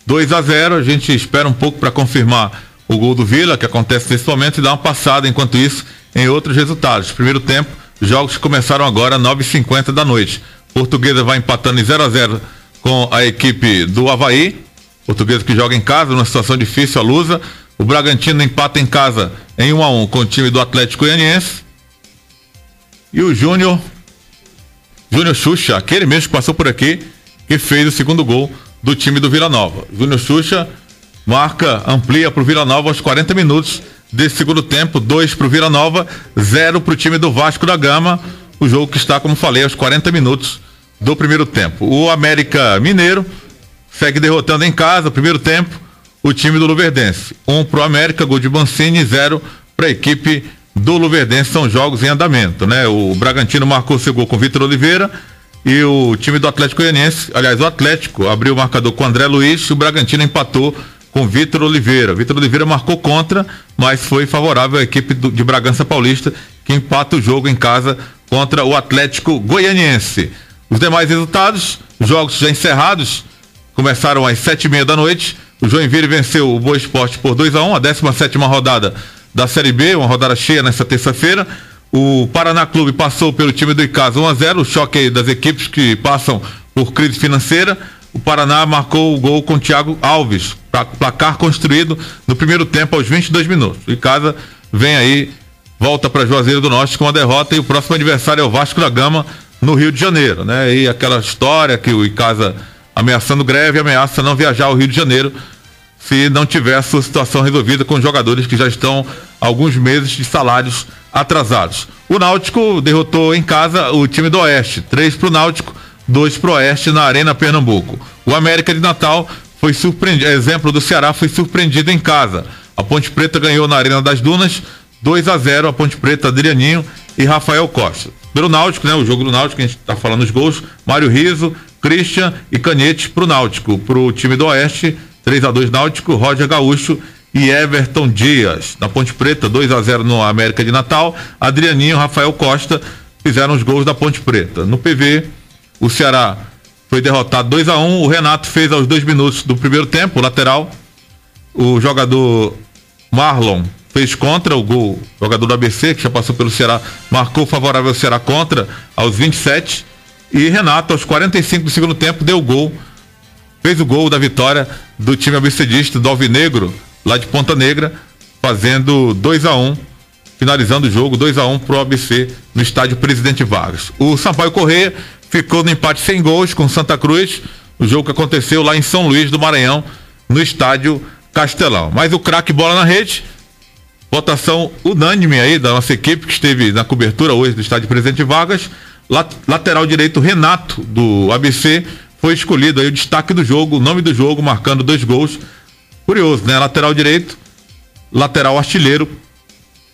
2-0, a gente espera um pouco para confirmar o gol do Vila, que acontece nesse momento, e dar uma passada, enquanto isso, em outros resultados. Primeiro tempo, jogos que começaram agora às 9h50 da noite. Portuguesa vai empatando em 0-0 com a equipe do Avaí. Portuguesa que joga em casa, numa situação difícil, a Lusa. O Bragantino empata em casa em 1-1 com o time do Atlético Goianiense. E o Júnior Xuxa, aquele mesmo que passou por aqui, que fez o 2º gol do time do Vila Nova. Júnior Xuxa amplia para o Vila Nova aos 40 minutos desse 2º tempo. 2 para o Vila Nova, 0 para o time do Vasco da Gama. O jogo que está, como falei, aos 40 minutos do primeiro tempo. O América Mineiro segue derrotando em casa, primeiro tempo, o time do Luverdense. 1 pro América, gol de Mancini, 0 para a equipe do Luverdense. São jogos em andamento, né? O Bragantino marcou seu gol com Vitor Oliveira e o time do Atlético Goianiense, aliás, o Atlético abriu o marcador com André Luiz e o Bragantino empatou com Vitor Oliveira. Vitor Oliveira marcou contra, mas foi favorável à equipe de Bragança Paulista, que empata o jogo em casa contra o Atlético Goianiense. Os demais resultados, jogos já encerrados, começaram às 7h30 da noite. O Joinville venceu o Boa Esporte por 2-1, a 17ª rodada da Série B, uma rodada cheia nesta terça-feira. O Paraná Clube passou pelo time do Icasa 1-0, o choque aí das equipes que passam por crise financeira. O Paraná marcou o gol com o Thiago Alves, placar construído no primeiro tempo aos 22 minutos. O Icasa vem aí, volta para Juazeiro do Norte com a derrota e o próximo adversário é o Vasco da Gama no Rio de Janeiro, né? E aquela história que o Icasa ameaçando greve, ameaça não viajar ao Rio de Janeiro se não tiver a sua situação resolvida com os jogadores que já estão há alguns meses de salários atrasados. O Náutico derrotou em casa o time do Oeste, 3 para o Náutico, 2 para o Oeste na Arena Pernambuco. O América de Natal foi surpreendido, exemplo do Ceará, foi surpreendido em casa. A Ponte Preta ganhou na Arena das Dunas, 2-0, a Ponte Preta, Adrianinho e Rafael Costa. Pelo Náutico, né? O jogo do Náutico, a gente está falando os gols, Mário Riso, Christian e Canete pro Náutico. Pro time do Oeste, 3-2 Náutico, Roger Gaúcho e Everton Dias. Na Ponte Preta, 2-0 no América de Natal, Adrianinho e Rafael Costa fizeram os gols da Ponte Preta. No PV, o Ceará foi derrotado 2-1, o Renato fez aos 2 minutos do primeiro tempo, o lateral. O jogador Marlon fez contra o gol, jogador do ABC, que já passou pelo Ceará, marcou favorável ao Ceará contra aos 27. E Renato, aos 45 do segundo tempo, deu o gol, fez o gol da vitória do time abcedista, do Alvinegro, lá de Ponta Negra, fazendo 2-1, finalizando o jogo, 2-1 pro ABC no estádio Presidente Vargas. O Sampaio Corrêa ficou no empate sem gols com Santa Cruz, o jogo que aconteceu lá em São Luís do Maranhão, no estádio Castelão. Mas o craque bola na rede, votação unânime aí da nossa equipe que esteve na cobertura hoje do estádio Presidente Vargas, lateral direito Renato do ABC foi escolhido aí o destaque do jogo, o nome do jogo, marcando 2 gols. Curioso, né? Lateral direito, lateral artilheiro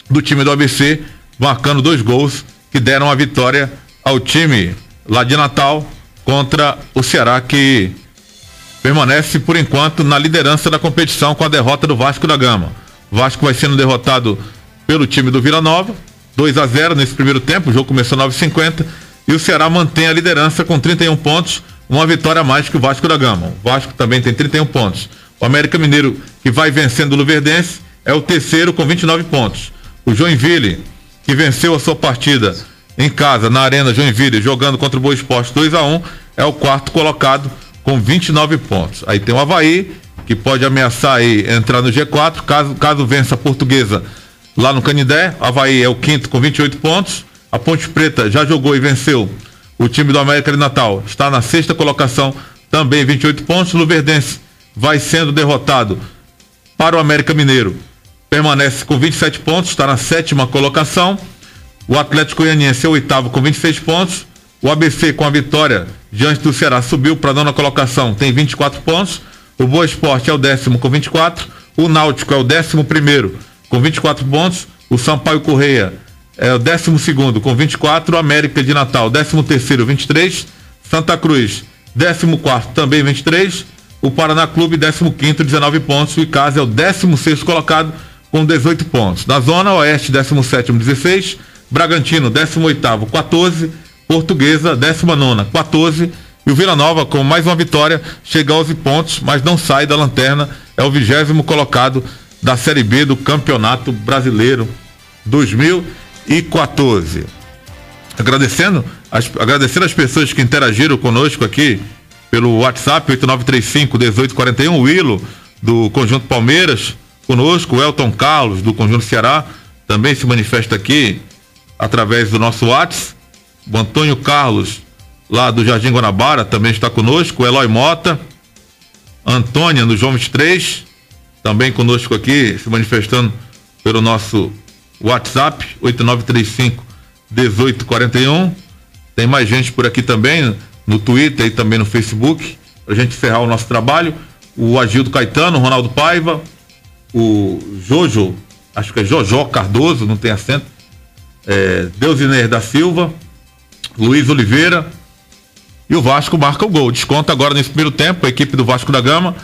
do time do ABC, marcando 2 gols que deram a vitória ao time lá de Natal contra o Ceará, que permanece por enquanto na liderança da competição com a derrota do Vasco da Gama. O Vasco vai sendo derrotado pelo time do Vila Nova, 2-0 nesse primeiro tempo, o jogo começou 9h50, e o Ceará mantém a liderança com 31 pontos, uma vitória a mais que o Vasco da Gama. O Vasco também tem 31 pontos. O América Mineiro, que vai vencendo o Luverdense, é o terceiro com 29 pontos. O Joinville, que venceu a sua partida em casa, na Arena Joinville, jogando contra o Boa Esporte 2-1, é o quarto colocado com 29 pontos. Aí tem o Avaí, que pode ameaçar aí entrar no G4, caso vença a Portuguesa lá no Canindé. O Avaí é o quinto com 28 pontos. A Ponte Preta já jogou e venceu o time do América de Natal, está na 6ª colocação, também 28 pontos. O Luverdense vai sendo derrotado para o América Mineiro, permanece com 27 pontos, está na 7ª colocação. O Atlético Goianiense é o 8º com 26 pontos. O ABC, com a vitória diante do Ceará, subiu para a 9ª colocação, tem 24 pontos. O Boa Esporte é o 10º com 24. O Náutico é o 11º com 24 pontos. O Sampaio Correia é o 12º com 24. O América de Natal, 13º, 23. Santa Cruz, 14º, também 23. O Paraná Clube, 15º, 19 pontos. O Icasa é o 16º colocado com 18 pontos. Na Zona Oeste, 17º, 16. Bragantino, 18º, 14. Portuguesa, 19ª, 14. E o Vila Nova, com mais uma vitória, chega a 11 pontos, mas não sai da lanterna. É o 20º colocado da Série B do Campeonato Brasileiro 2014. Agradecendo as pessoas que interagiram conosco aqui pelo WhatsApp 8935-1841, o Willo do Conjunto Palmeiras conosco, o Elton Carlos do Conjunto Ceará também se manifesta aqui através do nosso WhatsApp. O Antônio Carlos lá do Jardim Guanabara também está conosco, o Eloy Mota, Antônia no João 23 também conosco aqui, se manifestando pelo nosso WhatsApp 8935-1841. Tem mais gente por aqui também no Twitter e também no Facebook, pra gente encerrar o nosso trabalho. O Agildo Caetano, o Ronaldo Paiva, o Jojo, acho que é Jojó Cardoso, não tem acento, Deusinir da Silva, Luiz Oliveira. E o Vasco marca o gol, desconta agora nesse primeiro tempo, a equipe do Vasco da Gama.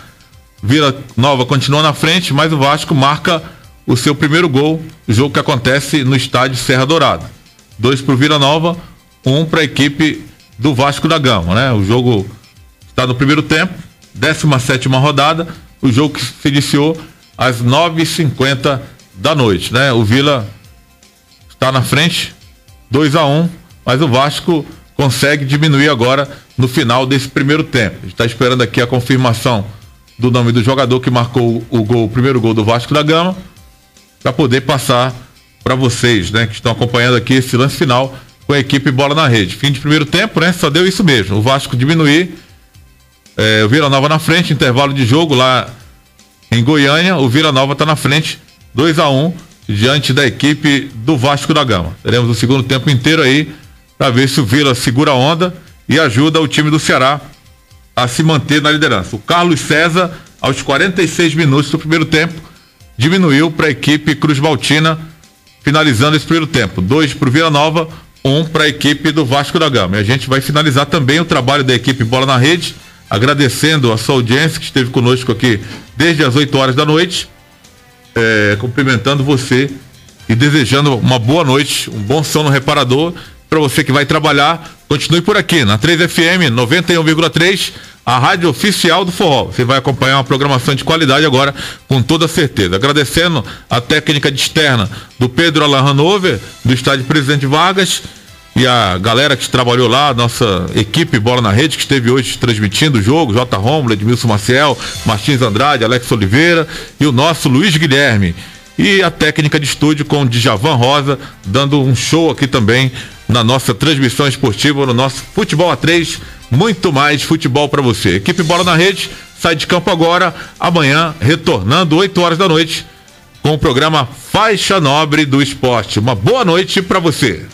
Vila Nova continua na frente, mas o Vasco marca o seu primeiro gol, o jogo que acontece no estádio Serra Dourada. 2 para o Vila Nova, 1 para a equipe do Vasco da Gama, né? O jogo está no primeiro tempo, 17ª rodada, o jogo que se iniciou às 9h50 da noite, né? O Vila está na frente, 2-1, mas o Vasco consegue diminuir agora no final desse primeiro tempo. A gente está esperando aqui a confirmação do nome do jogador que marcou o primeiro gol do Vasco da Gama, para poder passar para vocês, né, que estão acompanhando aqui esse lance final com a equipe Bola na Rede. Fim de primeiro tempo, né? Só deu isso mesmo. O Vasco diminuir, o Vila Nova na frente, intervalo de jogo lá em Goiânia. O Vila Nova está na frente, 2-1 diante da equipe do Vasco da Gama. Teremos o segundo tempo inteiro aí para ver se o Vila segura a onda e ajuda o time do Ceará a se manter na liderança. O Carlos César, aos 46 minutos do primeiro tempo, diminuiu para a equipe Cruz Maltina, finalizando esse primeiro tempo. 2 para o Vila Nova, 1 para a equipe do Vasco da Gama. E a gente vai finalizar também o trabalho da equipe Bola na Rede, agradecendo a sua audiência que esteve conosco aqui desde as 8 horas da noite, cumprimentando você e desejando uma boa noite, um bom sono reparador. Para você que vai trabalhar, continue por aqui na 3FM 91,3, a rádio oficial do forró. Você vai acompanhar uma programação de qualidade agora, com toda certeza. Agradecendo a técnica de externa do Pedro Alan Hanover, do estádio Presidente Vargas, e a galera que trabalhou lá, nossa equipe Bola na Rede, que esteve hoje transmitindo o jogo, J. Romulo, Edmilson Maciel, Martins Andrade, Alex Oliveira e o nosso Luiz Guilherme. E a técnica de estúdio com o Djavan Rosa, dando um show aqui também na nossa transmissão esportiva, no nosso Futebol A3, muito mais futebol para você. Equipe Bola na Rede sai de campo agora, amanhã retornando 8 horas da noite com o programa Faixa Nobre do Esporte. Uma boa noite para você.